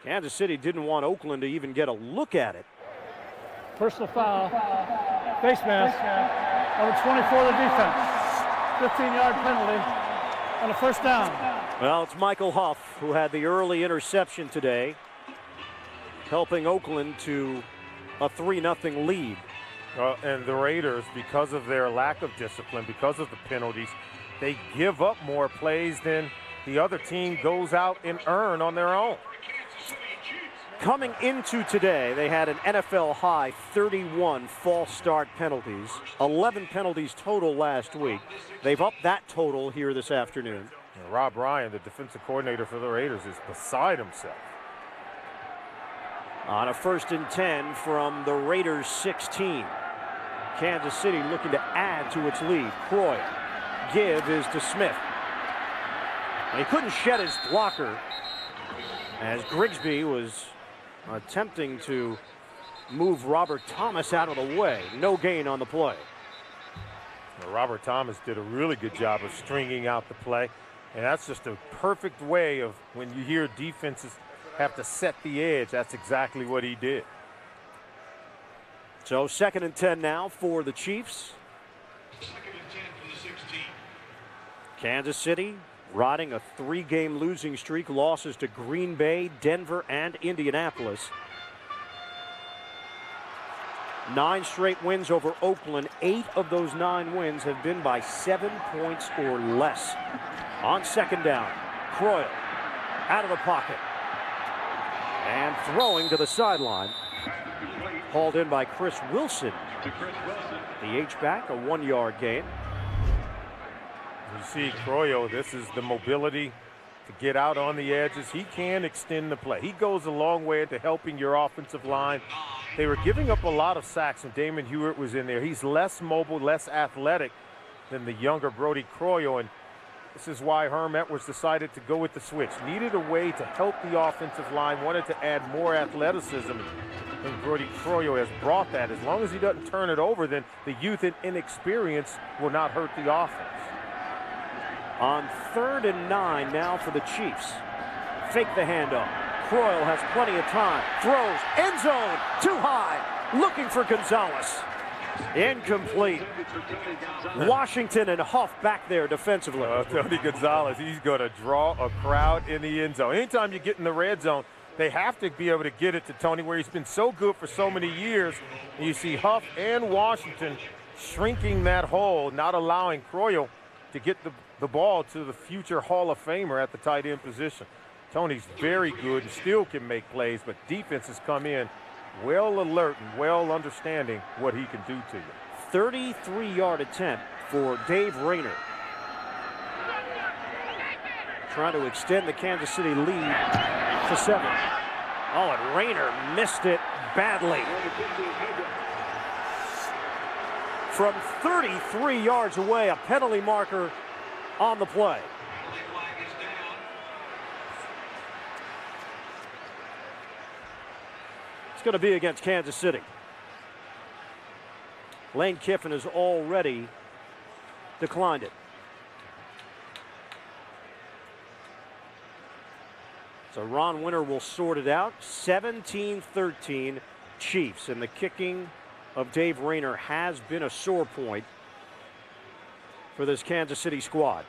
Kansas City didn't want Oakland to even get a look at it. Personal foul, face mask, number 24 of the defense. 15-yard penalty on a first down. Well, it's Michael Huff who had the early interception today, helping Oakland to a 3-0 lead. And the Raiders, because of their lack of discipline, because of the penalties, they give up more plays than the other team goes out and earn on their own. Coming into today, they had an NFL high 31 false start penalties, 11 penalties total last week. They've upped that total here this afternoon. And Rob Ryan, the defensive coordinator for the Raiders, is beside himself. On a 1st and 10 from the Raiders 16. Kansas City looking to add to its lead. Croy, give is to Smith. And he couldn't shed his blocker as Grigsby was attempting to move Robert Thomas out of the way. No gain on the play. Now, Robert Thomas did a really good job of stringing out the play. And that's just a perfect way of when you hear defenses have to set the edge. That's exactly what he did. So 2nd and 10 now for the Chiefs. 2nd and 10 from the 16. Kansas City riding a 3-game losing streak, losses to Green Bay, Denver, and Indianapolis. 9 straight wins over Oakland. 8 of those 9 wins have been by 7 points or less. On 2nd down, Croyle out of the pocket and throwing to the sideline. Hauled in by Chris Wilson. The H-back, a 1-yard gain. You see Croyle, this is the mobility to get out on the edges. He can extend the play. He goes a long way into helping your offensive line. They were giving up a lot of sacks when Damon Hewitt was in there. He's less mobile, less athletic than the younger Brody Croyle, and this is why Herm Edwards decided to go with the switch. Needed a way to help the offensive line, wanted to add more athleticism, and Brody Croyle has brought that. As long as he doesn't turn it over, then the youth and inexperience will not hurt the offense. On 3rd and 9 now for the Chiefs. Fake the handoff. Croyle has plenty of time. Throws. End zone. Too high. Looking for Gonzalez. Incomplete. Washington and Huff back there defensively. Tony Gonzalez, he's going to draw a crowd in the end zone. Anytime you get in the red zone, they have to be able to get it to Tony, where he's been so good for so many years. And you see Huff and Washington shrinking that hole, not allowing Croyle to get the ball to the future Hall of Famer at the tight end position. Tony's very good and still can make plays, but defenses come in well alert and well understanding what he can do to you. 33-yard attempt for Dave Rayner. Trying to extend the Kansas City lead to 7. Oh, and Rayner missed it badly. From 33 yards away, a penalty marker on the play. It's going to be against Kansas City. Lane Kiffin has already declined it. So Ron Winter will sort it out. 17-13 Chiefs, and the kicking of Dave Rayner has been a sore point for this Kansas City squad.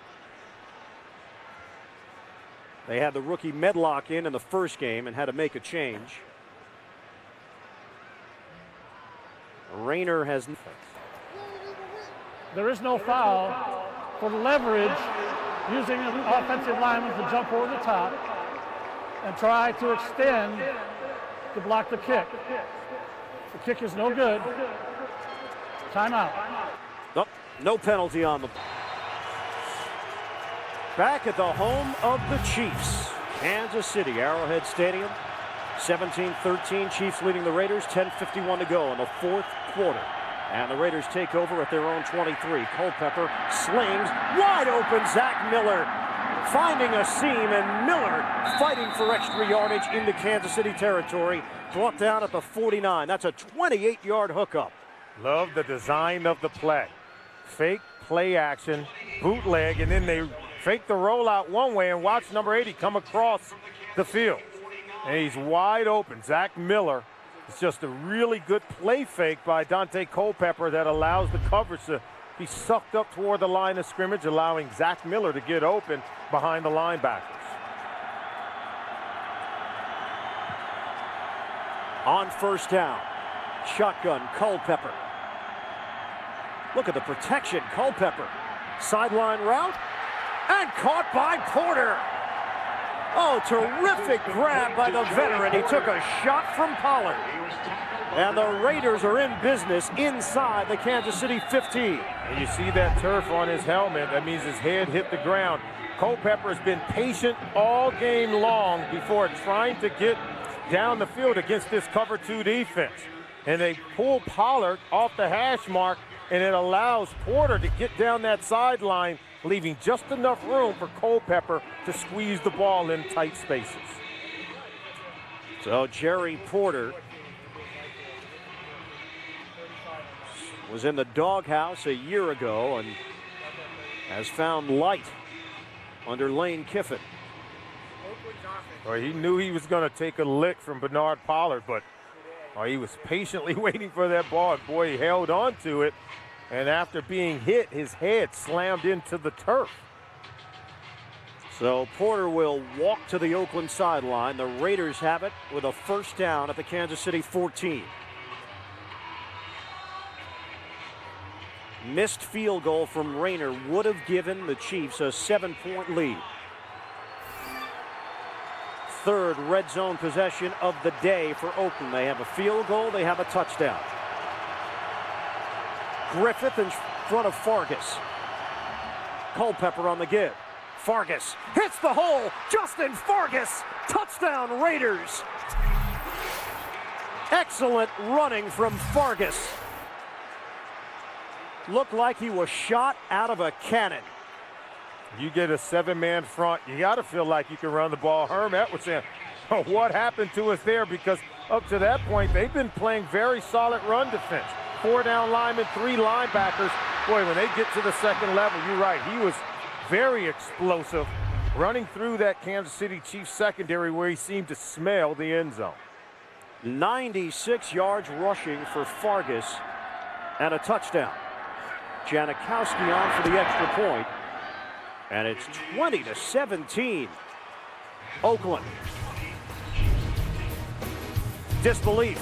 They had the rookie Medlock in the first game and had to make a change. Rayner has. There is no foul for leverage, using an offensive lineman to jump over the top and try to extend to block the kick. The kick is no good. Timeout. Oh, no penalty on the. Back at the home of the Chiefs, Kansas City, Arrowhead Stadium. 17-13, Chiefs leading the Raiders. 10:51 to go in the 4th quarter. And the Raiders take over at their own 23. Culpepper slings, wide open, Zach Miller finding a seam, and Miller fighting for extra yardage into Kansas City territory. Brought down at the 49. That's a 28-yard hookup. Love the design of the play. Fake play action, bootleg, and then they fake the rollout one way, and watch number 80 come across the field. And he's wide open. Zach Miller. It's just a really good play fake by Dante Culpepper that allows the coverage to be sucked up toward the line of scrimmage, allowing Zach Miller to get open behind the linebackers. On 1st down, shotgun, Culpepper. Look at the protection, Culpepper. Sideline route, and caught by Porter. Oh, terrific grab by the veteran. He took a shot from Pollard. And the Raiders are in business inside the Kansas City 15. And you see that turf on his helmet. That means his head hit the ground. Culpepper has been patient all game long before trying to get down the field against this cover 2 defense. And they pull Pollard off the hash mark, and it allows Porter to get down that sideline, leaving just enough room for Culpepper to squeeze the ball in tight spaces. So Jerry Porter was in the doghouse a year ago and has found light under Lane Kiffin. Well, he knew he was going to take a lick from Bernard Pollard, but he was patiently waiting for that ball. And boy, he held on to it. And after being hit, his head slammed into the turf. So Porter will walk to the Oakland sideline. The Raiders have it with a first down at the Kansas City 14. Missed field goal from Rayner would have given the Chiefs a 7-point lead. Third red zone possession of the day for Oakland. They have a field goal, they have a touchdown. Griffith in front of Fargas. Culpepper on the give. Fargas hits the hole. Justin Fargas, touchdown Raiders. Excellent running from Fargas. Looked like he was shot out of a cannon. You get a 7-man front, you got to feel like you can run the ball. Herm Edwards saying, what happened to us there? Because up to that point, they've been playing very solid run defense. 4 down linemen, 3 linebackers. Boy, when they get to the second level, you're right, he was very explosive, running through that Kansas City Chiefs secondary where he seemed to smell the end zone. 96 yards rushing for Fargas and a touchdown. Janikowski on for the extra point. And it's 20-17. Oakland. Disbelief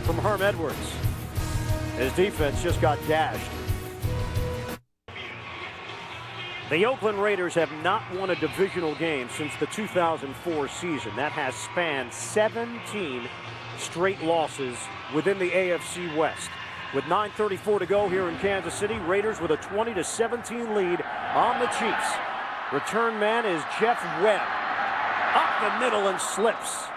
from Herm Edwards. His defense just got dashed. The Oakland Raiders have not won a divisional game since the 2004 season. That has spanned 17 straight losses within the AFC West. With 9:34 to go here in Kansas City, Raiders with a 20-17 lead on the Chiefs. Return man is Jeff Webb. Up the middle and slips.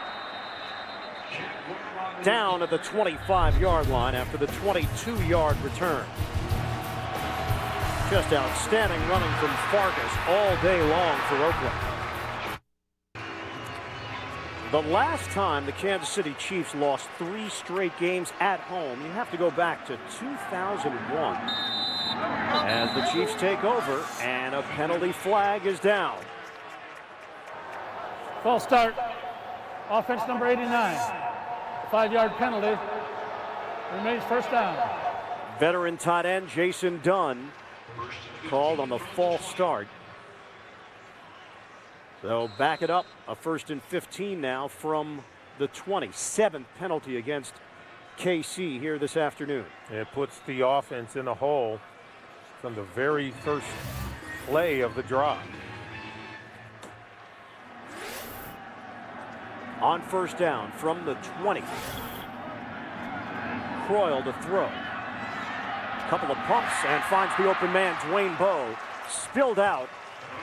Down at the 25-yard line after the 22-yard return. Just outstanding running from Fargas all day long for Oakland. The last time the Kansas City Chiefs lost 3 straight games at home, you have to go back to 2001. As the Chiefs take over, and a penalty flag is down. False start. Offense number 89. 5-yard penalty. Remains first down. Veteran tight end Jason Dunn called on the false start. So back it up, a 1st and 15 now from the 27th penalty against KC here this afternoon. It puts the offense in a hole from the very first play of the drive. On first down from the 20. Croyle to throw. Couple of pumps and finds the open man, Dwayne Bowe. Spilled out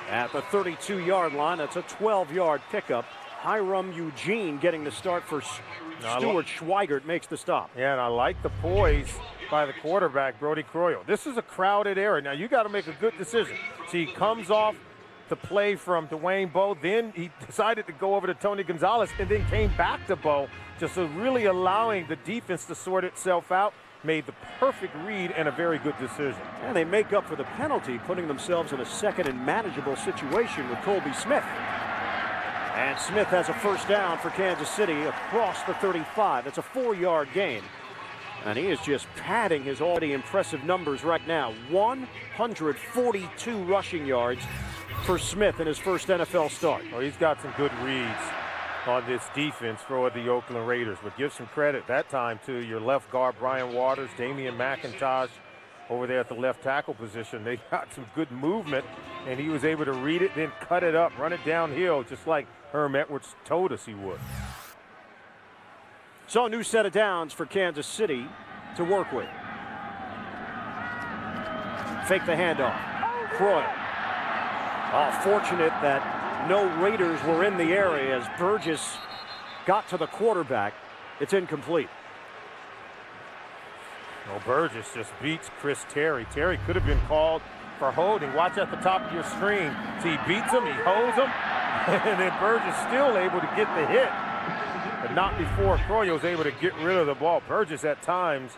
at the 32-yard line. That's a 12-yard pickup. Hiram Eugene getting the start for Stuart Schweigert makes the stop. Yeah, and I like the poise by the quarterback, Brody Croyle. This is a crowded area. Now, you got to make a good decision. See, he comes off the play from Dwayne Bowe. Then he decided to go over to Tony Gonzalez and then came back to Bowe, just really allowing the defense to sort itself out. Made the perfect read and a very good decision. And they make up for the penalty, putting themselves in a second and manageable situation with Colby Smith. And Smith has a first down for Kansas City across the 35. That's a 4-yard gain. And he is just padding his already impressive numbers right now. 142 rushing yards for Smith in his first NFL start. Oh, he's got some good reads on this defense for the Oakland Raiders. But give some credit that time to your left guard, Brian Waters, Damian McIntosh over there at the left tackle position. They got some good movement, and he was able to read it, then cut it up, run it downhill, just like Herm Edwards told us he would. So a new set of downs for Kansas City to work with. Fake the handoff. Croyle. Oh, fortunate that no Raiders were in the area as Burgess got to the quarterback. It's incomplete. Well, Burgess just beats Chris Terry. Terry could have been called for holding. Watch at the top of your screen. See, he beats him, he holds him, and then Burgess still able to get the hit. But not before Croyle was able to get rid of the ball. Burgess at times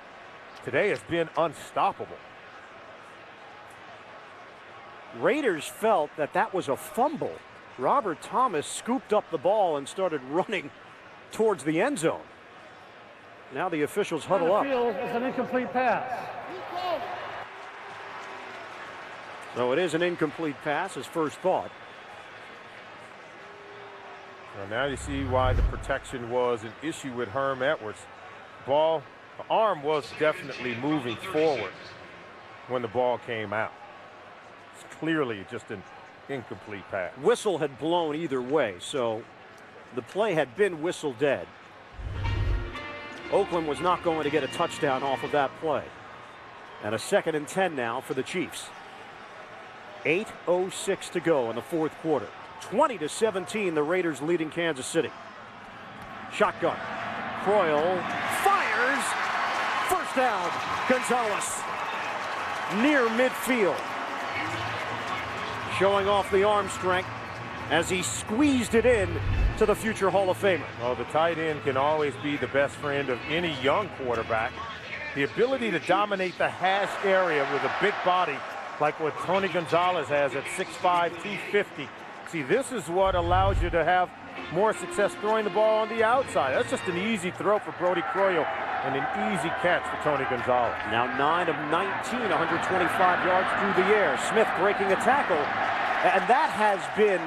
today has been unstoppable. Raiders felt that that was a fumble. Robert Thomas scooped up the ball and started running towards the end zone. Now the officials huddle up. Field is an incomplete pass. So it is an incomplete pass, his first thought. Well, now you see why the protection was an issue with Herm Edwards. The arm was definitely moving forward when the ball came out. It's clearly just an incomplete pass. Whistle had blown either way, so the play had been whistle dead. Oakland was not going to get a touchdown off of that play. And a 2nd and 10 now for the Chiefs. 8:06 to go in the fourth quarter. 20-17, the Raiders leading Kansas City. Shotgun. Croyle fires. First down. Gonzalez. Near midfield. Showing off the arm strength as he squeezed it in to the future Hall of Famer. Well, the tight end can always be the best friend of any young quarterback. The ability to dominate the hash area with a big body like what Tony Gonzalez has at 6'5", 250. See, this is what allows you to have more success throwing the ball on the outside. That's just an easy throw for Brody Croyle and an easy catch for Tony Gonzalez. Now 9 of 19, 125 yards through the air. Smith breaking a tackle, and that has been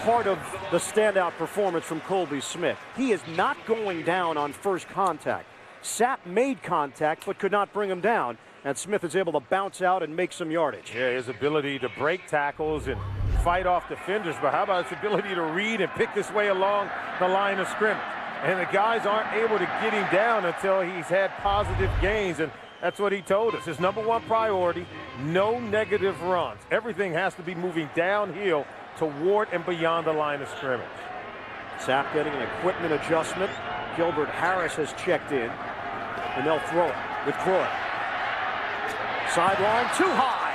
part of the standout performance from Colby Smith. He is not going down on first contact. Sapp made contact but could not bring him down, and Smith is able to bounce out and make some yardage. Yeah, his ability to break tackles and fight off defenders, but how about his ability to read and pick his way along the line of scrimmage? And the guys aren't able to get him down until he's had positive gains, and that's what he told us. His #1 priority, no negative runs. Everything has to be moving downhill toward and beyond the line of scrimmage. Sapp getting an equipment adjustment. Gilbert Harris has checked in, and they'll throw it with Croy. Sideline too high.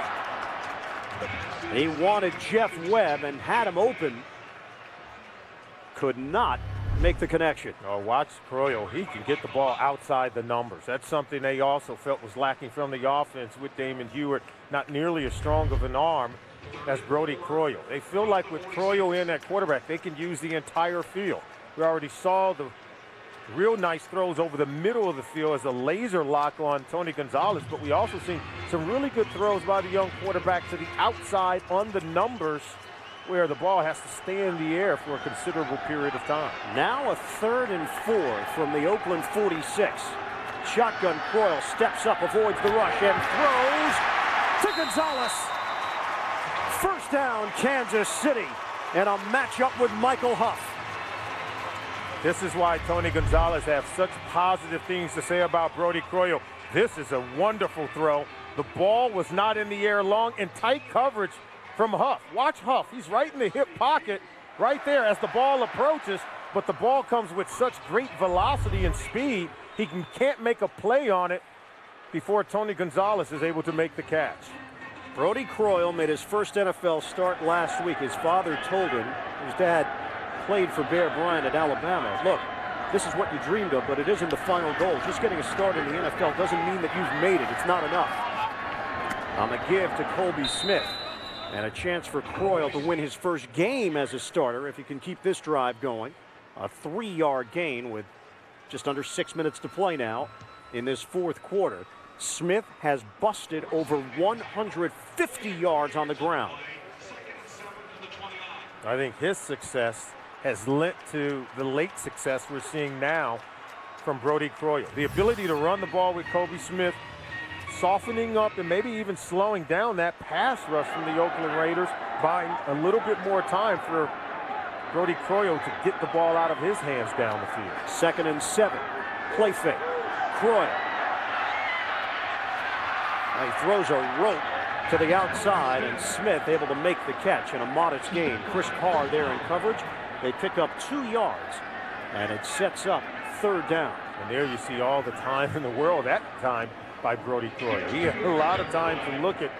He wanted Jeff Webb and had him open. Could not make the connection. Oh, watch Croyle. He can get the ball outside the numbers. That's something they also felt was lacking from the offense with Damon Hewitt. Not nearly as strong of an arm as Brody Croyle. They feel like with Croyle in at quarterback, they can use the entire field. We already saw the real nice throws over the middle of the field as a laser lock on Tony Gonzalez, but we also seen some really good throws by the young quarterback to the outside on the numbers where the ball has to stay in the air for a considerable period of time. Now a 3rd and 4 from the Oakland 46. Shotgun Croyle steps up, avoids the rush, and throws to Gonzalez. First down, Kansas City, and a matchup with Michael Huff. This is why Tony Gonzalez has such positive things to say about Brody Croyle. This is a wonderful throw. The ball was not in the air long, and tight coverage from Huff. Watch Huff. He's right in the hip pocket right there as the ball approaches, but the ball comes with such great velocity and speed, he can't make a play on it before Tony Gonzalez is able to make the catch. Brody Croyle made his first NFL start last week. His father told him, his dad played for Bear Bryant at Alabama, look, this is what you dreamed of, but it isn't the final goal. Just getting a start in the NFL doesn't mean that you've made it. It's not enough. On the give to Colby Smith. And a chance for Croyle to win his first game as a starter if he can keep this drive going. A 3-yard gain with just under 6 minutes to play now in this fourth quarter. Smith has busted over 150 yards on the ground. I think his success has lent to the late success we're seeing now from Brody Croyle. The ability to run the ball with Colby Smith, softening up and maybe even slowing down that pass rush from the Oakland Raiders, buying a little bit more time for Brody Croyle to get the ball out of his hands down the field. 2nd and 7. Play fake. Croyle. He throws a rope to the outside, and Smith able to make the catch in a modest gain. Chris Carr there in coverage. They pick up 2 yards, and it sets up 3rd down. And there you see all the time in the world at the time by Brody Croyle. He had a lot of time to look at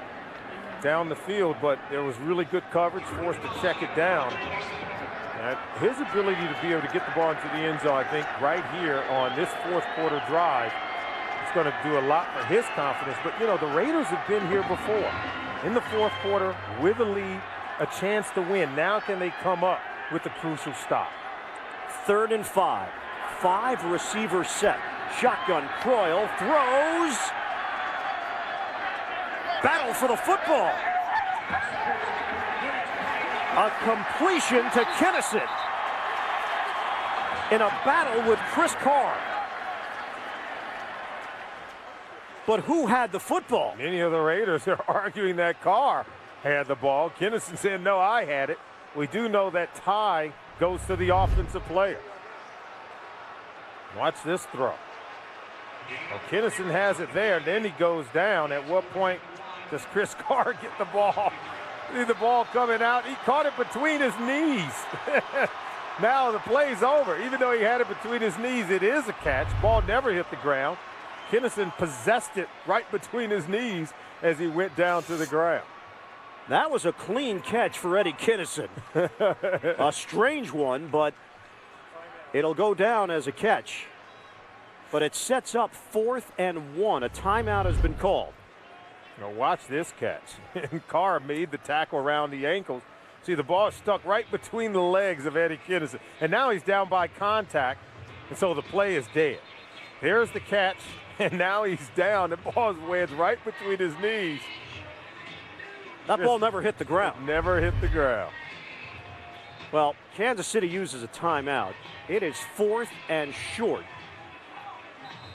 down the field, but there was really good coverage, forced to check it down. And his ability to be able to get the ball into the end zone, I think, right here on this fourth quarter drive, is going to do a lot for his confidence. But, you know, the Raiders have been here before. In the fourth quarter, with a lead, a chance to win. Now can they come up with the crucial stop? 3rd and 5. 5 receiver set. Shotgun. Croyle throws. Battle for the football. A completion to Kennison in a battle with Chris Carr. But who had the football? Many of the Raiders are arguing that Carr had the ball. Kennison said, no, I had it. We do know that tie goes to the offensive player. Watch this throw. Well, Kennison has it there, then he goes down. At what point does Chris Carr get the ball? See the ball coming out. He caught it between his knees. Now the play's over. Even though he had it between his knees, it is a catch. Ball never hit the ground. Kennison possessed it right between his knees as he went down to the ground. That was a clean catch for Eddie Kennison. A strange one, but it'll go down as a catch. But it sets up 4th and 1. A timeout has been called. Now watch this catch. And Carr made the tackle around the ankles. See, the ball is stuck right between the legs of Eddie Kennison. And now he's down by contact, and so the play is dead. There's the catch, and now he's down. The ball is wedged right between his knees. That ball never hit the ground. Never hit the ground. Well, Kansas City uses a timeout. It is 4th and short.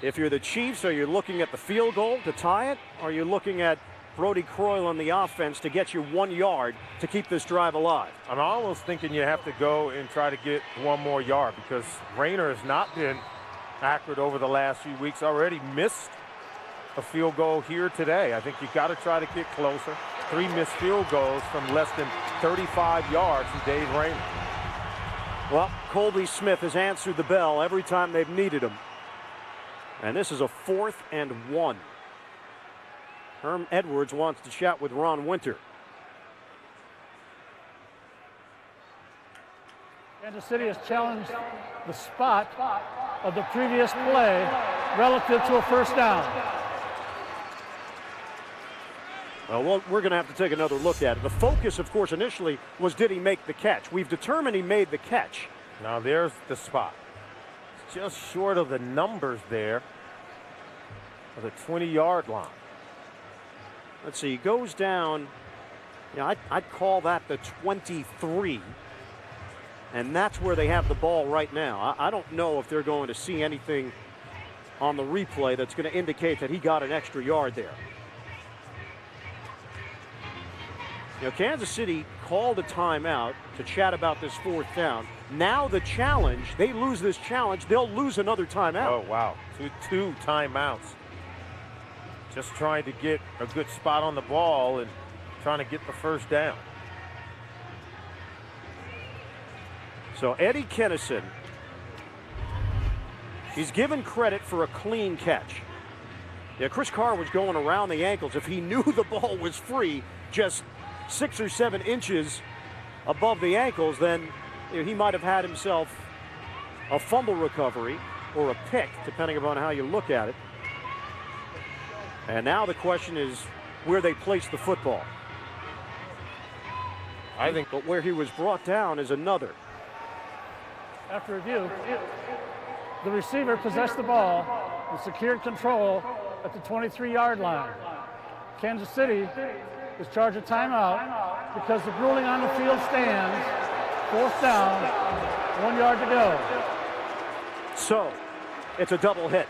If you're the Chiefs, are you looking at the field goal to tie it? Or are you looking at Brody Croyle on the offense to get you 1 yard to keep this drive alive? I'm almost thinking you have to go and try to get 1 more yard because Rayner has not been accurate over the last few weeks. Already missed a field goal here today. I think you've got to try to get closer. 3 missed field goals from less than 35 yards from Dave Rayner. Well, Colby Smith has answered the bell every time they've needed him. And this is a 4th and 1. Herm Edwards wants to chat with Ron Winter. Kansas City has challenged the spot of the previous play relative to a first down. Well, we're going to have to take another look at it. The focus, of course, initially was did he make the catch? We've determined he made the catch. Now there's the spot. It's just short of the numbers there of the 20-yard line. Let's see, he goes down. I'd call that the 23. And that's where they have the ball right now. I don't know if they're going to see anything on the replay that's going to indicate that he got an extra yard there. Kansas City called a timeout to chat about this 4th down. Now the challenge, they lose this challenge, they'll lose another timeout. Oh, wow. Two timeouts. Just trying to get a good spot on the ball and trying to get the first down. So Eddie Kennison, he's given credit for a clean catch. Chris Carr was going around the ankles. If he knew the ball was free, just 6 or 7 inches above the ankles, then he might have had himself a fumble recovery or a pick, depending upon how you look at it. And now the question is where they place the football. I think, but where he was brought down is another. After review, the receiver possessed the ball and secured control at the 23-yard line. Kansas City is charged a timeout because the ruling on the field stands. 4th down, 1 yard to go. So it's a double hit.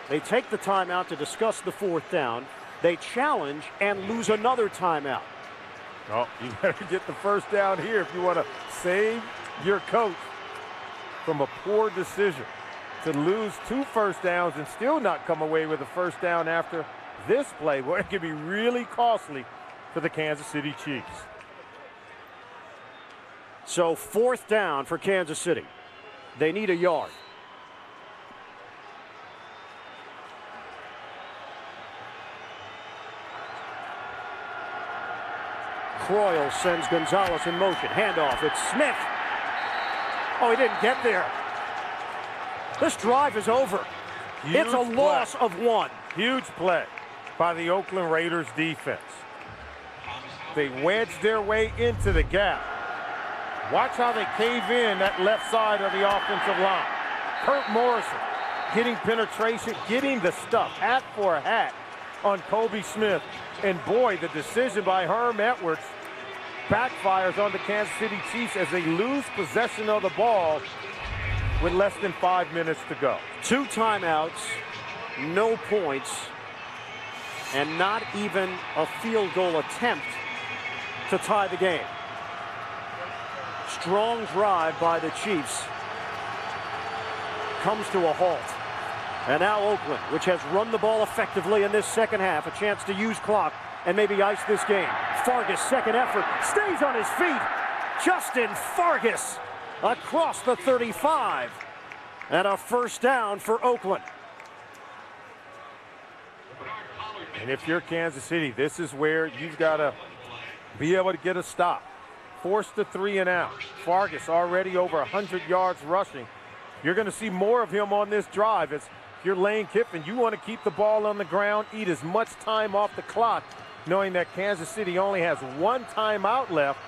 They take the timeout to discuss the 4th down. They challenge and lose another timeout. Oh, you better get the first down here if you want to save your coach from a poor decision. To lose 2 first downs and still not come away with a first down after this play, well, it could be really costly for the Kansas City Chiefs. So 4th down for Kansas City. They need a yard. Croyle sends Gonzalez in motion. Handoff. It's Smith. Oh, he didn't get there. This drive is over. It's a loss of 1. Huge play by the Oakland Raiders defense. They wedge their way into the gap. Watch how they cave in that left side of the offensive line. Kurt Morrison getting penetration, getting the stuff, hat for a hat on Kobe Smith. And boy, the decision by Herm Edwards backfires on the Kansas City Chiefs as they lose possession of the ball with less than 5 minutes to go. 2 timeouts, no points, and not even a field goal attempt to tie the game. Strong drive by the Chiefs comes to a halt. And now Oakland, which has run the ball effectively in this second half, a chance to use clock and maybe ice this game. Fargas, second effort, stays on his feet. Justin Fargas across the 35. And a first down for Oakland. And if you're Kansas City, this is where you've got to be able to get a stop. Force the 3 and out. Fargas already over 100 yards rushing. You're going to see more of him on this drive. As if you're Lane Kiffin, you want to keep the ball on the ground, eat as much time off the clock, knowing that Kansas City only has 1 timeout left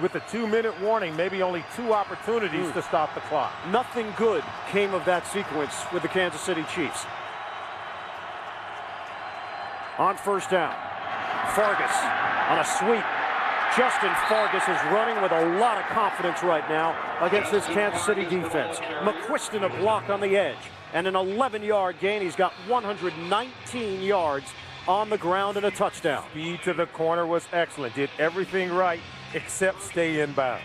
with a 2-minute warning, maybe only 2 opportunities to stop the clock. Nothing good came of that sequence with the Kansas City Chiefs. On first down, Fargas on a sweep. Justin Fargas is running with a lot of confidence right now against this Kansas City defense. McQuiston a block on the edge, and an 11-yard gain. He's got 119 yards on the ground and a touchdown. Speed to the corner was excellent. Did everything right except stay in bounds.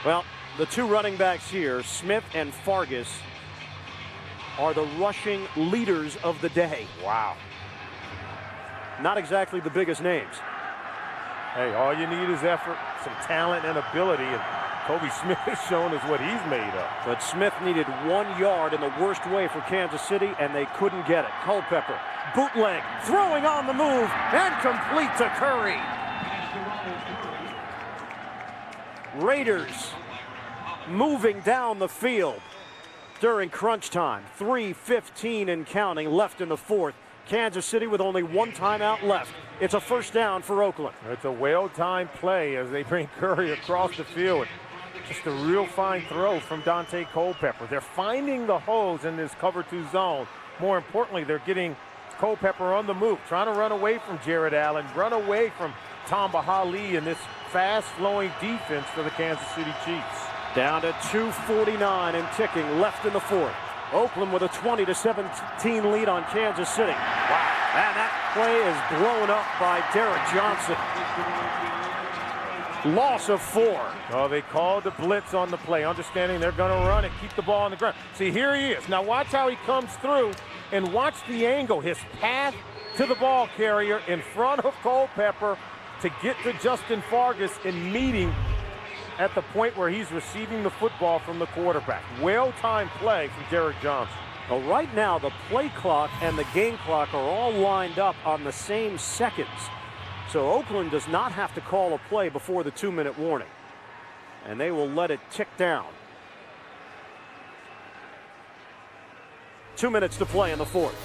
Well, the 2 running backs here, Smith and Fargas, are the rushing leaders of the day. Wow. Not exactly the biggest names. Hey, all you need is effort, some talent and ability, and Kobe Smith has shown us what he's made of. But Smith needed 1 yard in the worst way for Kansas City, and they couldn't get it. Culpepper, bootleg, throwing on the move, and complete to Curry. Raiders moving down the field during crunch time. 3:15 and counting left in the fourth. Kansas City with only 1 timeout left. It's a first down for Oakland. It's a well-timed play as they bring Curry across the field. Just a real fine throw from Dante Culpepper. They're finding the holes in this cover 2 zone. More importantly, they're getting Culpepper on the move, trying to run away from Jared Allen, run away from Tamba Hali in this fast-flowing defense for the Kansas City Chiefs. Down to 2:49 and ticking left in the fourth. Oakland with a 20-17 lead on Kansas City. Wow. And that play is blown up by Derek Johnson. Loss of 4. Oh, they called the blitz on the play, understanding they're going to run it, keep the ball on the ground. See, here he is. Now watch how he comes through, and watch the angle, his path to the ball carrier in front of Culpepper to get to Justin Fargas and meeting at the point where he's receiving the football from the quarterback. Well-timed play from Derek Johnson. Well, right now, the play clock and the game clock are all lined up on the same seconds. So Oakland does not have to call a play before the 2-minute warning. And they will let it tick down. 2 minutes to play in the fourth.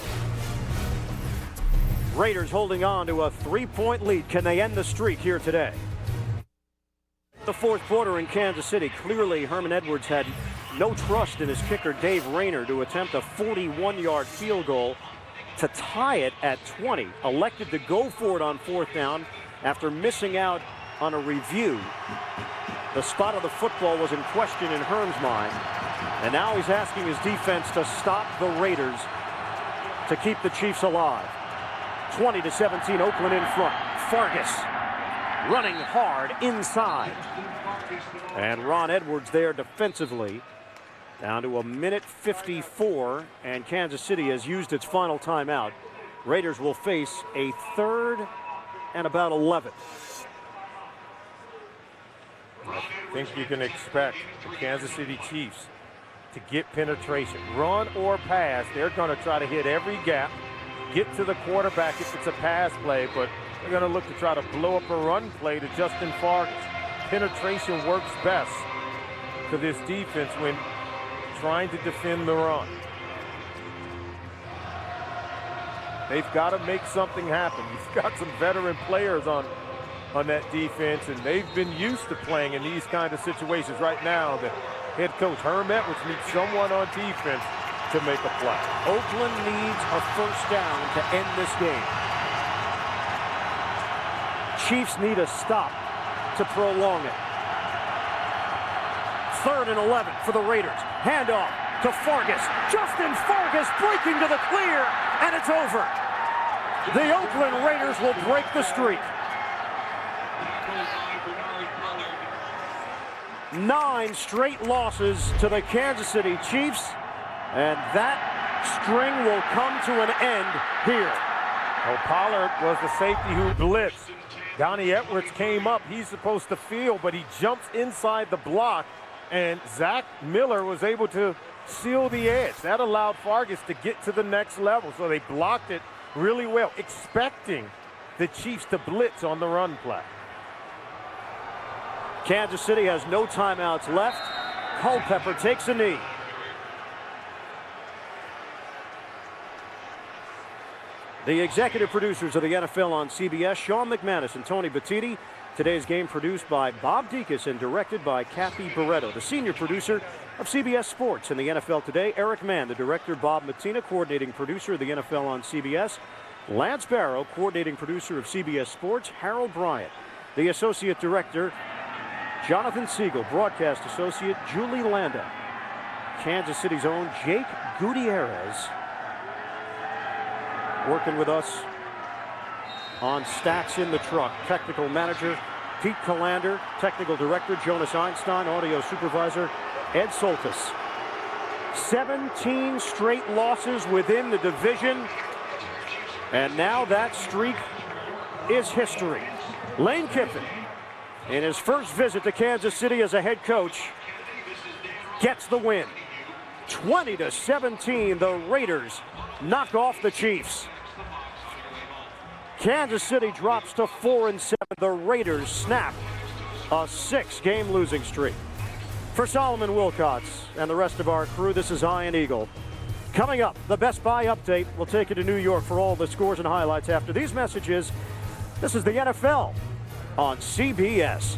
Raiders holding on to a 3-point lead. Can they end the streak here today? The fourth quarter in Kansas City. Clearly, Herman Edwards had no trust in his kicker, Dave Rayner, to attempt a 41-yard field goal to tie it at 20. Elected to go for it on fourth down after missing out on a review. The spot of the football was in question in Herm's mind. And now he's asking his defense to stop the Raiders to keep the Chiefs alive. 20-17, Oakland in front. Fargas running hard inside. And Ron Edwards there defensively. Down to 1:54, and Kansas City has used its final timeout. Raiders will face a 3rd and about 11. I think you can expect the Kansas City Chiefs to get penetration. Run or pass, they're going to try to hit every gap, get to the quarterback if it's a pass play, but they're going to look to try to blow up a run play to Justin Fargas. Penetration works best for this defense when trying to defend the run. They've got to make something happen. You've got some veteran players on that defense, and they've been used to playing in these kind of situations. Right now, the head coach, Herm Edwards, needs someone on defense to make a play. Oakland needs a first down to end this game. Chiefs need a stop to prolong it. 3rd and 11 for the Raiders. Handoff to Fargas. Justin Fargas breaking to the clear, and it's over. The Oakland Raiders will break the streak. 9 straight losses to the Kansas City Chiefs, and that string will come to an end here. Well, Pollard was the safety who blitzed. Donnie Edwards came up. He's supposed to field, but he jumps inside the block, and Zach Miller was able to seal the edge. That allowed Fargas to get to the next level, so they blocked it really well, expecting the Chiefs to blitz on the run play. Kansas City has no timeouts left. Culpepper takes a knee. The executive producers of the NFL on CBS, Sean McManus and Tony Battiti. Today's game produced by Bob Dekas and directed by Kathy Barretto. The senior producer of CBS Sports and the NFL Today, Eric Mann. The director, Bob Matina, coordinating producer of the NFL on CBS. Lance Barrow, coordinating producer of CBS Sports, Harold Bryant. The associate director, Jonathan Siegel, broadcast associate, Julie Landa. Kansas City's own Jake Gutierrez working with us on Stats in the Truck. Technical manager, Pete Calander. Technical director, Jonas Einstein. Audio supervisor, Ed Soltis. 17 straight losses within the division, and now that streak is history. Lane Kiffin, in his first visit to Kansas City as a head coach, gets the win. 20-17, the Raiders knock off the Chiefs. Kansas City drops to 4-7. The Raiders snap a 6-game losing streak. For Solomon Wilcots and the rest of our crew, this is Ian Eagle. Coming up, the Best Buy update. We'll take you to New York for all the scores and highlights after these messages. This is the NFL on CBS.